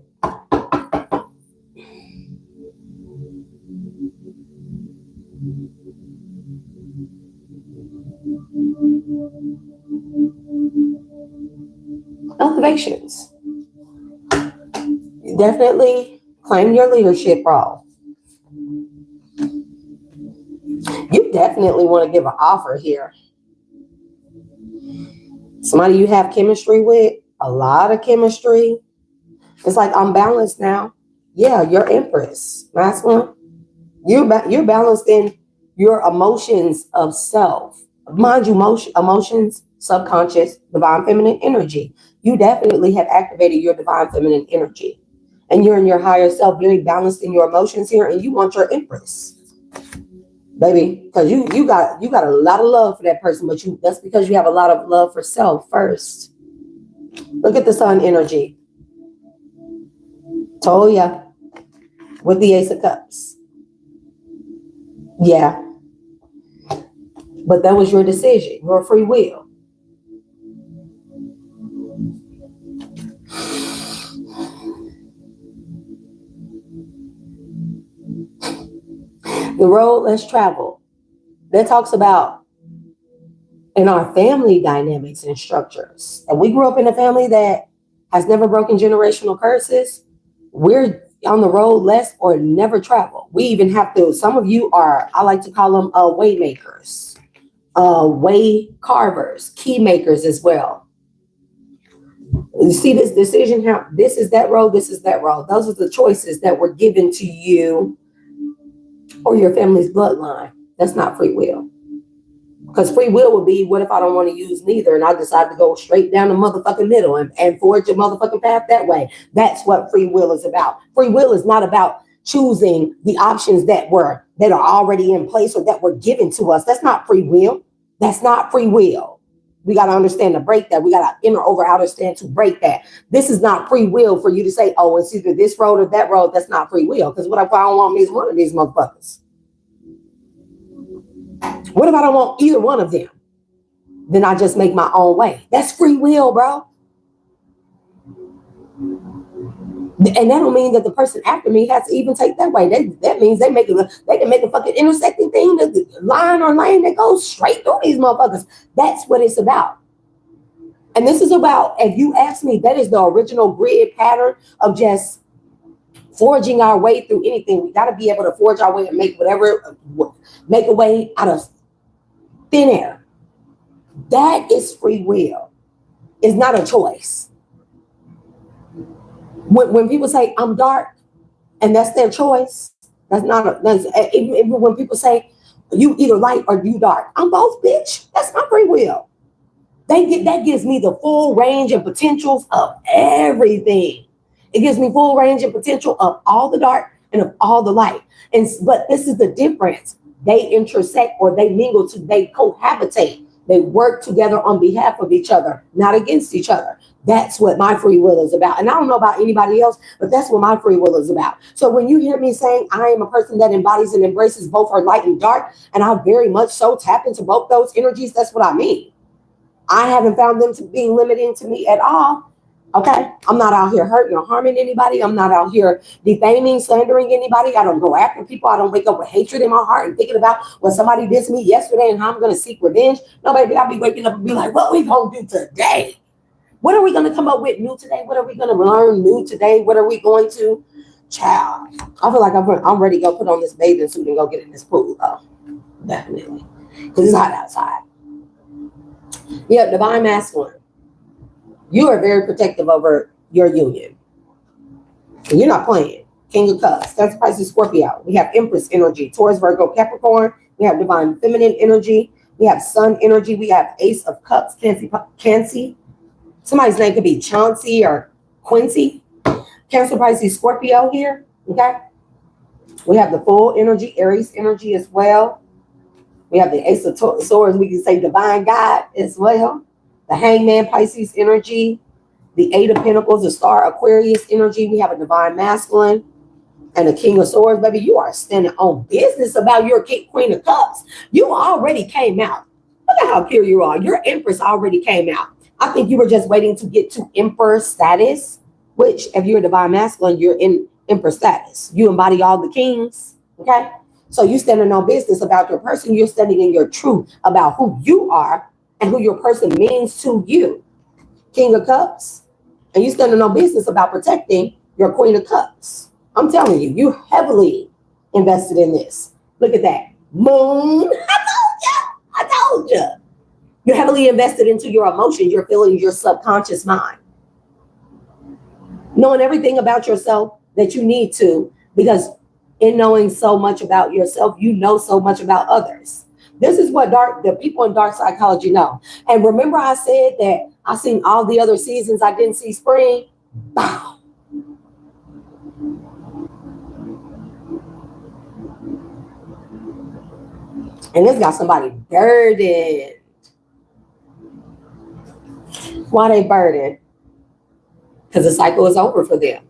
elevations. You definitely claim your leadership role. You definitely want to give an offer here. Somebody you have chemistry with, a lot of chemistry. It's like I'm balanced now. Yeah, your Empress, masculine. You're balanced in your emotions of self. Mind you, emotions, subconscious, divine feminine energy. You definitely have activated your divine feminine energy. And you're in your higher self, very balanced in your emotions here, and you want your Empress. Baby, because you got a lot of love for that person, but that's because you have a lot of love for self first. Look at the sun energy. Told ya with the Ace of Cups. Yeah, but that was your decision, your free will. The road less traveled. That talks about in our family dynamics and structures. And we grew up in a family that has never broken generational curses. We're on the road less or never travel. We even have to, some of you are, I like to call them way makers, way carvers, key makers as well. You see this decision, how this is that road, this is that road. Those are the choices that were given to you or your family's bloodline. That's not free will. Because free will would be, what if I don't want to use neither and I decide to go straight down the motherfucking middle and forge a motherfucking path that way? That's what free will is about. Free will is not about choosing the options that are already in place or that were given to us. That's not free will. That's not free will. We got to understand to break that. We got to inner over outer stand to break that. This is not free will for you to say, oh, it's either this road or that road. That's not free will. Because what if I don't want neither one of these motherfuckers? What if I don't want either one of them? Then I just make my own way. That's free will, bro. And that don't mean that the person after me has to even take that way. That means they can make a fucking intersecting thing, the line or lane that goes straight through these motherfuckers. That's what it's about. And this is about, if you ask me, that is the original grid pattern of just forging our way through anything. We got to be able to forge our way and make a way out of thin air. That is free will. It's not a choice. When people say I'm dark and that's their choice, even when people say you either light or you dark, I'm both, bitch. That's my free will. That gives me the full range and potentials of everything. It gives me full range and potential of all the dark and of all the light. But this is the difference. They intersect or they mingle, they cohabitate. They work together on behalf of each other, not against each other. That's what my free will is about. And I don't know about anybody else, but that's what my free will is about. So when you hear me saying I am a person that embodies and embraces both her light and dark, and I very much so tap into both those energies, that's what I mean. I haven't found them to be limiting to me at all. Okay, I'm not out here hurting or harming anybody. I'm not out here defaming, slandering anybody. I don't go after people. I don't wake up with hatred in my heart and thinking about what somebody did to me yesterday and how I'm going to seek revenge. No, baby, I'll be waking up and be like, what are we going to do today? What are we going to come up with new today? What are we going to learn new today? What are we going to? Child, I feel like I'm ready to go put on this bathing suit and go get in this pool. Oh, definitely. Because it's hot outside. Yeah, divine masculine. You are very protective over your union. And you're not playing. King of Cups, Cancer, Pisces, Scorpio. We have Empress energy, Taurus, Virgo, Capricorn. We have divine feminine energy. We have sun energy. We have Ace of Cups, Cancy. Somebody's name could be Chauncey or Quincy. Cancer, Pisces, Scorpio here. Okay. We have the full energy, Aries energy as well. We have the Ace of Swords. We can say divine God as well. The Hangman, Pisces energy. The Eight of Pentacles, the Star, Aquarius energy. We have a divine masculine and a King of Swords. Baby, you are standing on business about your Queen of Cups. You already came out. Look at how pure you are. Your Empress already came out. I think you were just waiting to get to Emperor status, which if you're a divine masculine, you're in Emperor status. You embody all the kings, okay? So you're standing on business about your person. You're standing in your truth about who you are and who your person means to you. King of Cups. And you're standing on business about protecting your Queen of Cups. I'm telling you, you heavily invested in this. Look at that. Moon. I told you. You're heavily invested into your emotions, your feelings, your subconscious mind. Knowing everything about yourself that you need to, because in knowing so much about yourself, you know so much about others. This is what the people in dark psychology know. And remember I said that I seen all the other seasons, I didn't see spring? Bow. And this got somebody burdened. Why they burdened? Because the cycle is over for them.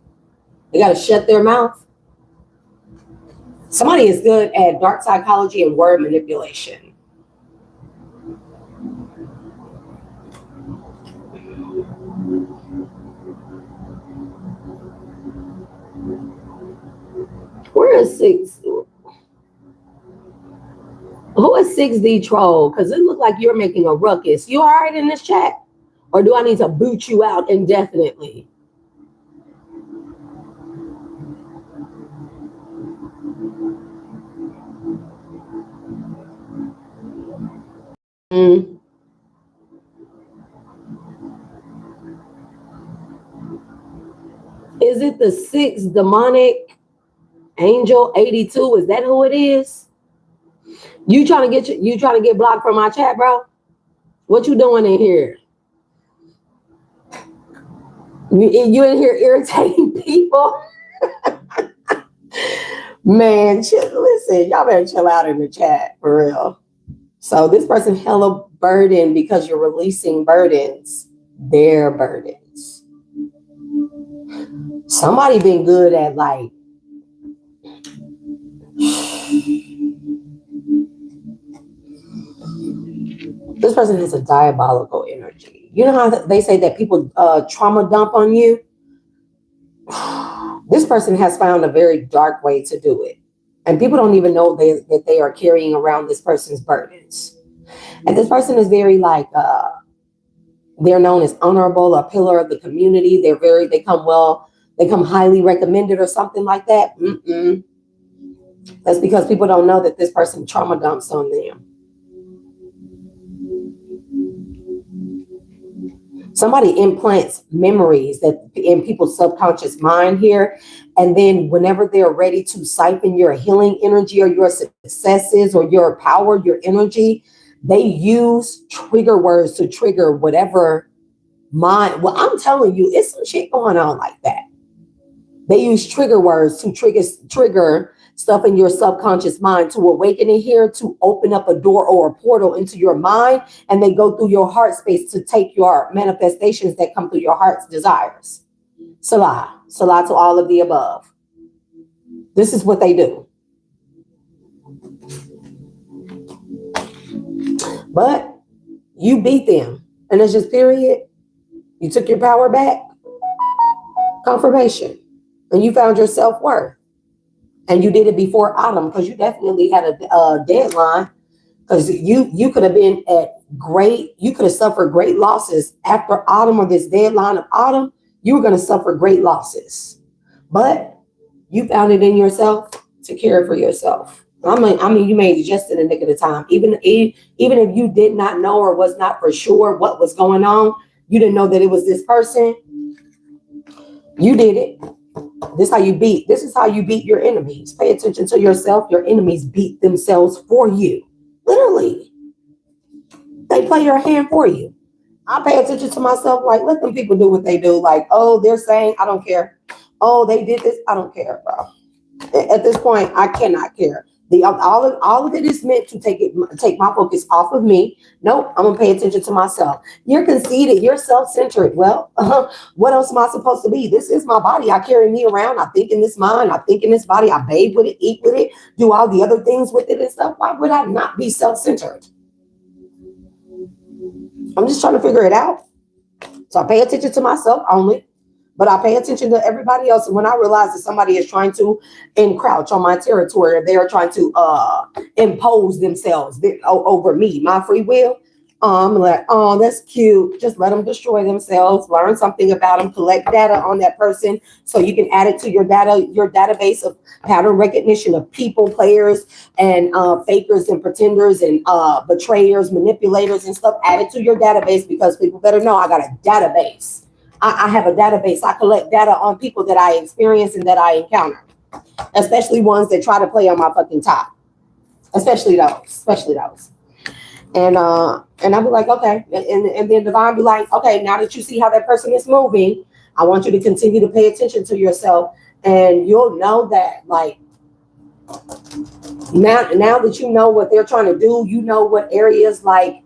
They got to shut their mouth. Somebody is good at dark psychology and word manipulation. Where is 6? Who is 6D troll? Because it looked like you're making a ruckus. You all right in this chat? Or do I need to boot you out indefinitely? Is it the 6 demonic angel 82? Is that who it is? You trying to get blocked from my chat, bro? What you doing in here? You in here irritating people? Man, listen, y'all better chill out in the chat for real. So this person hella burdened because you're releasing burdens, their burdens. Somebody been good at like, this person has a diabolical energy. You know how they say that people trauma dump on you? This person has found a very dark way to do it. And people don't even know that they are carrying around this person's burdens. And this person is very like, they're known as honorable, a pillar of the community. They come highly recommended or something like that. That's because people don't know that this person trauma dumps on them. Somebody implants memories that in people's subconscious mind here. And then whenever they're ready to siphon your healing energy or your successes or your power, your energy, they use trigger words to trigger whatever mind. Well, I'm telling you, it's some shit going on like that. They use trigger words to trigger stuff in your subconscious mind to awaken it here, to open up a door or a portal into your mind, and they go through your heart space to take your manifestations that come through your heart's desires. Salah to all of the above. This is what they do. But you beat them, and it's just period. You took your power back. Confirmation. And you found your self-worth. And you did it before autumn, because you definitely had a deadline, because you could have been you could have suffered great losses after autumn, or this deadline of autumn. You were going to suffer great losses, but you found it in yourself to care for yourself. I mean, you made it just in the nick of the time. Even if you did not know or was not for sure what was going on, you didn't know that it was this person. You did it. This is how you beat your enemies. Pay attention to yourself. Your enemies beat themselves for you. Literally. They play your hand for you. I pay attention to myself, like, let them people do what they do. Like, oh, they're saying, I don't care. Oh, they did this. I don't care, bro. At this point, I cannot care. All of it is meant to take my focus off of me. Nope, I'm gonna pay attention to myself. You're conceited. You're self-centered. Well, what else am I supposed to be? This is my body. I carry me around. I think in this mind. I think in this body. I bathe with it, eat with it, do all the other things with it and stuff. Why would I not be self-centered? I'm just trying to figure it out. So I pay attention to myself only. But I pay attention to everybody else. And when I realize that somebody is trying to encroach on my territory, or they are trying to impose themselves over me, my free will, I'm like, oh, that's cute. Just let them destroy themselves. Learn something about them. Collect data on that person so you can add it to your database of pattern recognition of people, players, and fakers and pretenders and betrayers, manipulators and stuff. Add it to your database, because people better know I got a database. I have a database. I collect data on people that I experience and that I encounter, especially ones that try to play on my fucking top. Especially those. And I'll be like, okay. And then Divine be like, okay, now that you see how that person is moving, I want you to continue to pay attention to yourself. And you'll know that, like, now that you know what they're trying to do, you know what areas, like,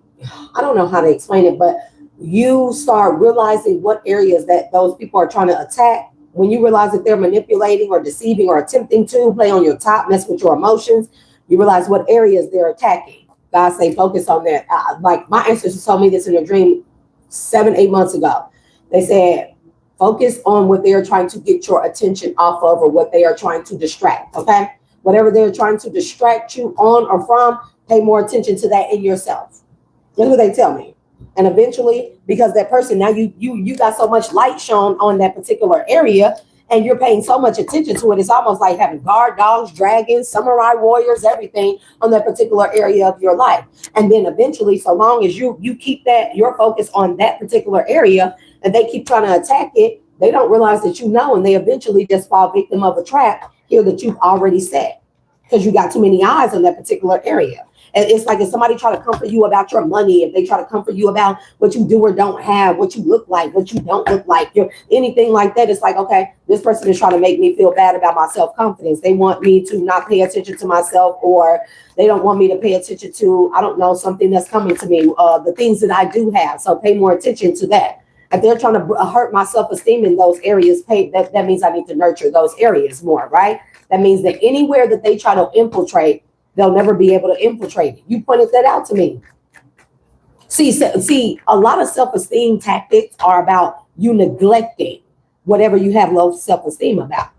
I don't know how to explain it, but you start realizing what areas that those people are trying to attack. When you realize that they're manipulating or deceiving or attempting to play on your top, mess with your emotions, you realize what areas they're attacking. God say, focus on that. Like my ancestors told me this in a dream 7-8 months ago. They said, focus on what they're trying to get your attention off of, or what they are trying to distract. Okay. Whatever they're trying to distract you on or from, pay more attention to that in yourself. That's what they tell me. And eventually, because that person, now you got so much light shown on that particular area, and you're paying so much attention to it, it's almost like having guard dogs, dragons, samurai warriors, everything on that particular area of your life. And then eventually, so long as you keep that, your focus on that particular area, and they keep trying to attack it, they don't realize that you know, and they eventually just fall victim of a trap here that you've already set, because you got too many eyes on that particular area. And it's like if somebody try to comfort you about your money, if they try to comfort you about what you do or don't have, what you look like, what you don't look like, anything like that, it's like, okay, this person is trying to make me feel bad about my self-confidence. They want me to not pay attention to myself, or they don't want me to pay attention to, I don't know, something that's coming to me, the things that I do have. So pay more attention to that. If they're trying to hurt my self-esteem in those areas, that means I need to nurture those areas more, right? That means that anywhere that they try to infiltrate, they'll never be able to infiltrate it. You pointed that out to me. See, a lot of self-esteem tactics are about you neglecting whatever you have low self-esteem about.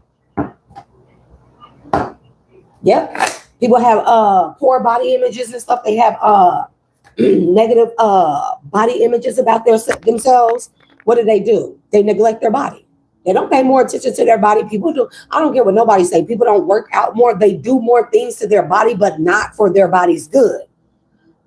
Yep. People have poor body images and stuff. They have negative body images about themselves. What do? They neglect their body. They don't pay more attention to their body. People do. I don't care what nobody say. People don't work out more. They do more things to their body, but not for their body's good.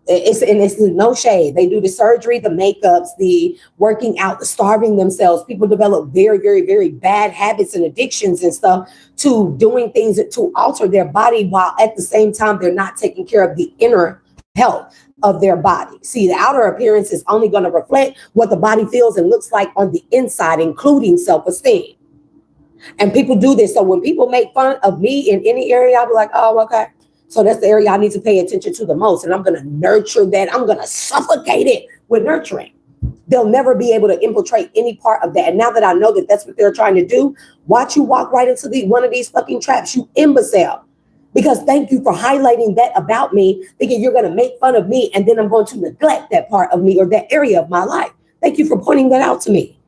It's no shade. They do the surgery, the makeups, the working out, the starving themselves. People develop very, very, very bad habits and addictions and stuff to doing things to alter their body, while at the same time they're not taking care of the inner health of their body. See, the outer appearance is only going to reflect what the body feels and looks like on the inside, including self-esteem. And people do this. So when people make fun of me in any area, I'll be like, oh, okay. So that's the area I need to pay attention to the most. And I'm going to nurture that. I'm going to suffocate it with nurturing. They'll never be able to infiltrate any part of that. And now that I know that that's what they're trying to do, watch you walk right into one of these fucking traps, you imbecile. Because thank you for highlighting that about me, thinking you're going to make fun of me, and then I'm going to neglect that part of me or that area of my life. Thank you for pointing that out to me.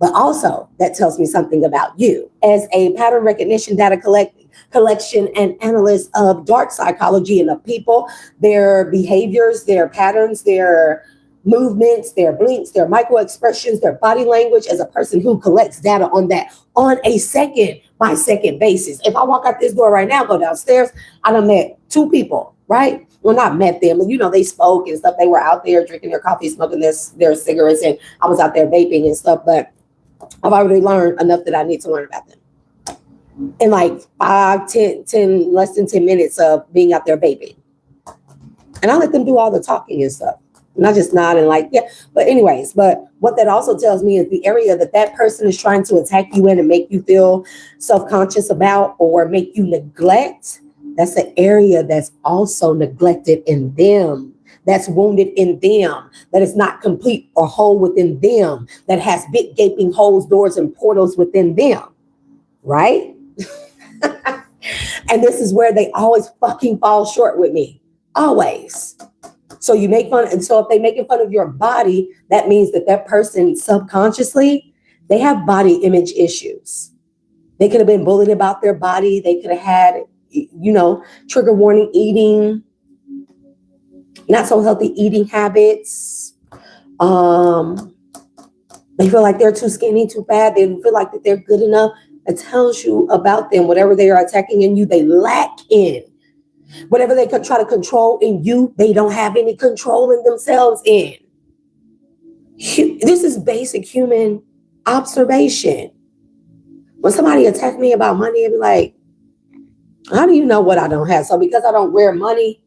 But also, that tells me something about you. As a pattern recognition data collection and analyst of dark psychology and of people, their behaviors, their patterns, their movements, their blinks, their micro expressions, their body language, as a person who collects data on that on a second by second basis. If I walk out this door right now, go downstairs, I done met 2 people, right? Well, not met them, but they spoke and stuff. They were out there drinking their coffee, smoking their cigarettes, and I was out there vaping and stuff. But I've already learned enough that I need to learn about them in like 10, less than 10 minutes of being out there vaping. And I let them do all the talking and stuff. And I just nod and like, yeah. But anyways, but what that also tells me is the area that person is trying to attack you in and make you feel self-conscious about or make you neglect, that's an area that's also neglected in them, that's wounded in them, that is not complete or whole within them, that has big gaping holes, doors, and portals within them, right? And this is where they always fucking fall short with me, always. So you make fun, and so if they're making fun of your body, that means that person subconsciously, they have body image issues. They could have been bullied about their body. They could have had, trigger warning eating, not so healthy eating habits. They feel like they're too skinny, too fat. They feel like that they're good enough. It tells you about them. Whatever they are attacking in you, they lack in. Whatever they could try to control in you, they don't have any control in themselves in. This is basic human Observation. When somebody attacks me about money, I'd be like, how do you know what I don't have? So because I don't wear money,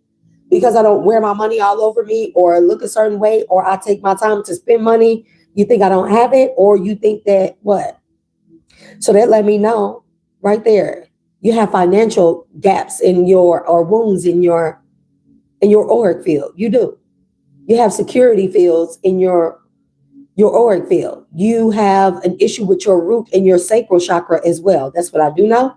because I don't wear my money all over me or look a certain way, or I take my time to spend money, you think I don't have it, or you think that what? So that let me know right there. You have financial gaps in your, or wounds in your auric field. You do. You have security fields in your auric field. You have an issue with your root and your sacral chakra as well. That's what I do know.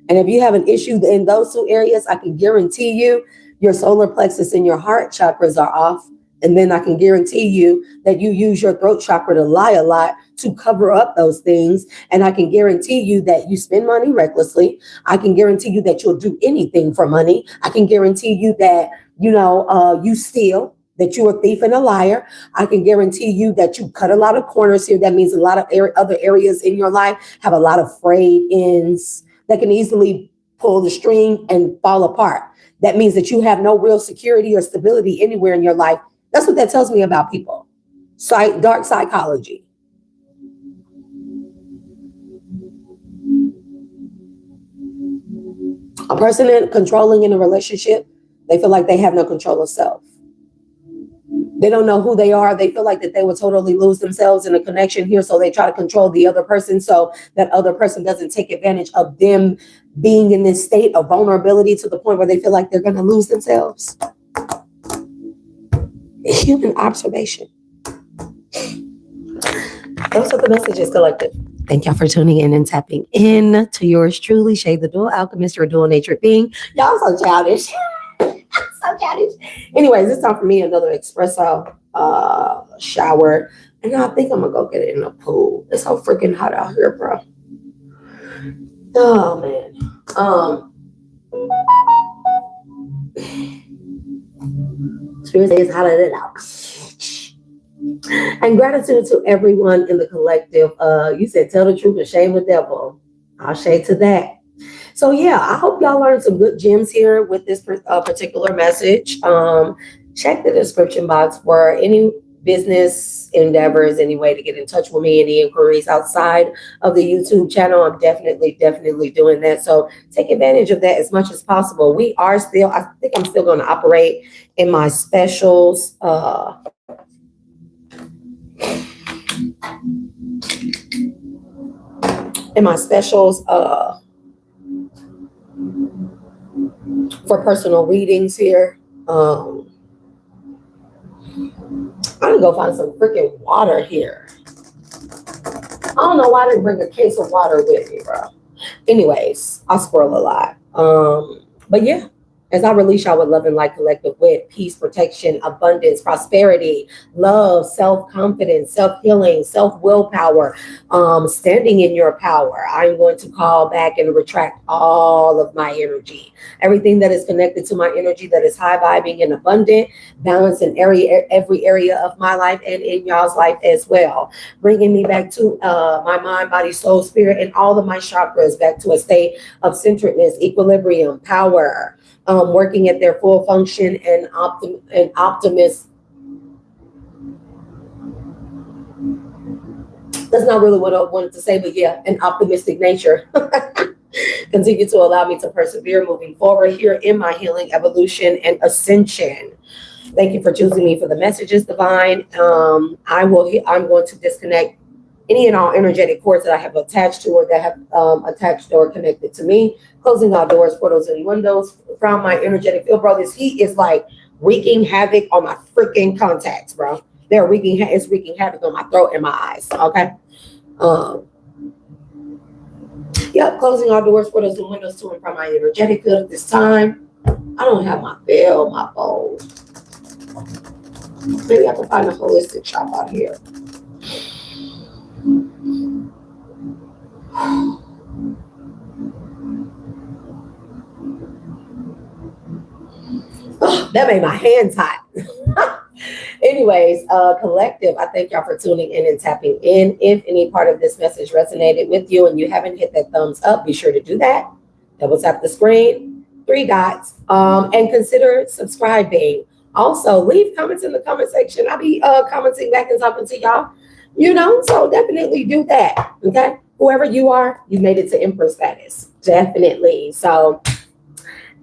And if you have an issue in those two areas, I can guarantee you your solar plexus and your heart chakras are off. And then I can guarantee you that you use your throat chakra to lie a lot to cover up those things. And I can guarantee you that you spend money recklessly. I can guarantee you that you'll do anything for money. I can guarantee you that, you steal, that you're a thief and a liar. I can guarantee you that you cut a lot of corners here. That means a lot of other areas in your life have a lot of frayed ends that can easily pull the string and fall apart. That means that you have no real security or stability anywhere in your life. That's what that tells me about people. Dark psychology. A person controlling in a relationship, they feel like they have no control of self. They don't know who they are. They feel like that they will totally lose themselves in a connection here. So they try to control the other person so that other person doesn't take advantage of them being in this state of vulnerability to the point where they feel like they're going to lose themselves. Human observation. Those are the messages collected. Thank y'all for tuning in and tapping in to yours truly, Shay the Dual Alchemist, your dual nature being. Y'all so childish. So childish. Anyways, it's time for me another espresso shower. And I think I'm gonna go get it in the pool. It's so freaking hot out here, bro. Oh man. Spirit is hotter than out. And gratitude to everyone in the collective. You said tell the truth and shame the devil. I'll shade to that. So yeah, I hope y'all learned some good gems here with this particular message. Check the description box for any business endeavors, any way to get in touch with me, any inquiries outside of the YouTube channel. I'm definitely doing that. So take advantage of that as much as possible. I think I'm still going to operate in my specials. For personal readings here. I'm gonna go find some freaking water here. I don't know why I didn't bring a case of water with me, bro. Anyways, I squirrel a lot. But yeah, as I release y'all with love and light, collective wit, peace, protection, abundance, prosperity, love, self-confidence, self-healing, self-willpower, standing in your power. I'm going to call back and retract all of my energy. Everything that is connected to my energy that is high vibing and abundant, balance in every area of my life and in y'all's life as well. Bringing me back to my mind, body, soul, spirit, and all of my chakras back to a state of centeredness, equilibrium, power, working at their full function and optimist. That's not really what I wanted to say, but yeah, an optimistic nature. Continue to allow me to persevere moving forward here in my healing, evolution, and ascension. Thank you for choosing me for the messages, divine. I'm going to disconnect any and all energetic cords that I have attached to or that have attached or connected to me. Closing our doors, portals, and windows from my energetic field, bro. This heat is like wreaking havoc on my freaking contacts, bro. It's wreaking havoc on my throat and my eyes. Okay. Yep, closing our doors, portals, and windows to and from my energetic field at this time. I don't have my bell, my bowl. Maybe I can find a holistic shop out here. Oh, that made my hands hot. Anyways, collective, I thank y'all for tuning in and tapping in. If any part of this message resonated with you and you haven't hit that thumbs up, be sure to do that. Double tap the screen, 3 dots, and consider subscribing. Also, leave comments in the comment section. I'll be commenting back and talking to y'all. You know, so definitely do that. Okay. Whoever you are, you made it to Empress status. Definitely. So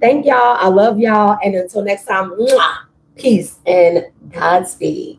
thank y'all. I love y'all. And until next time, mwah, peace and Godspeed.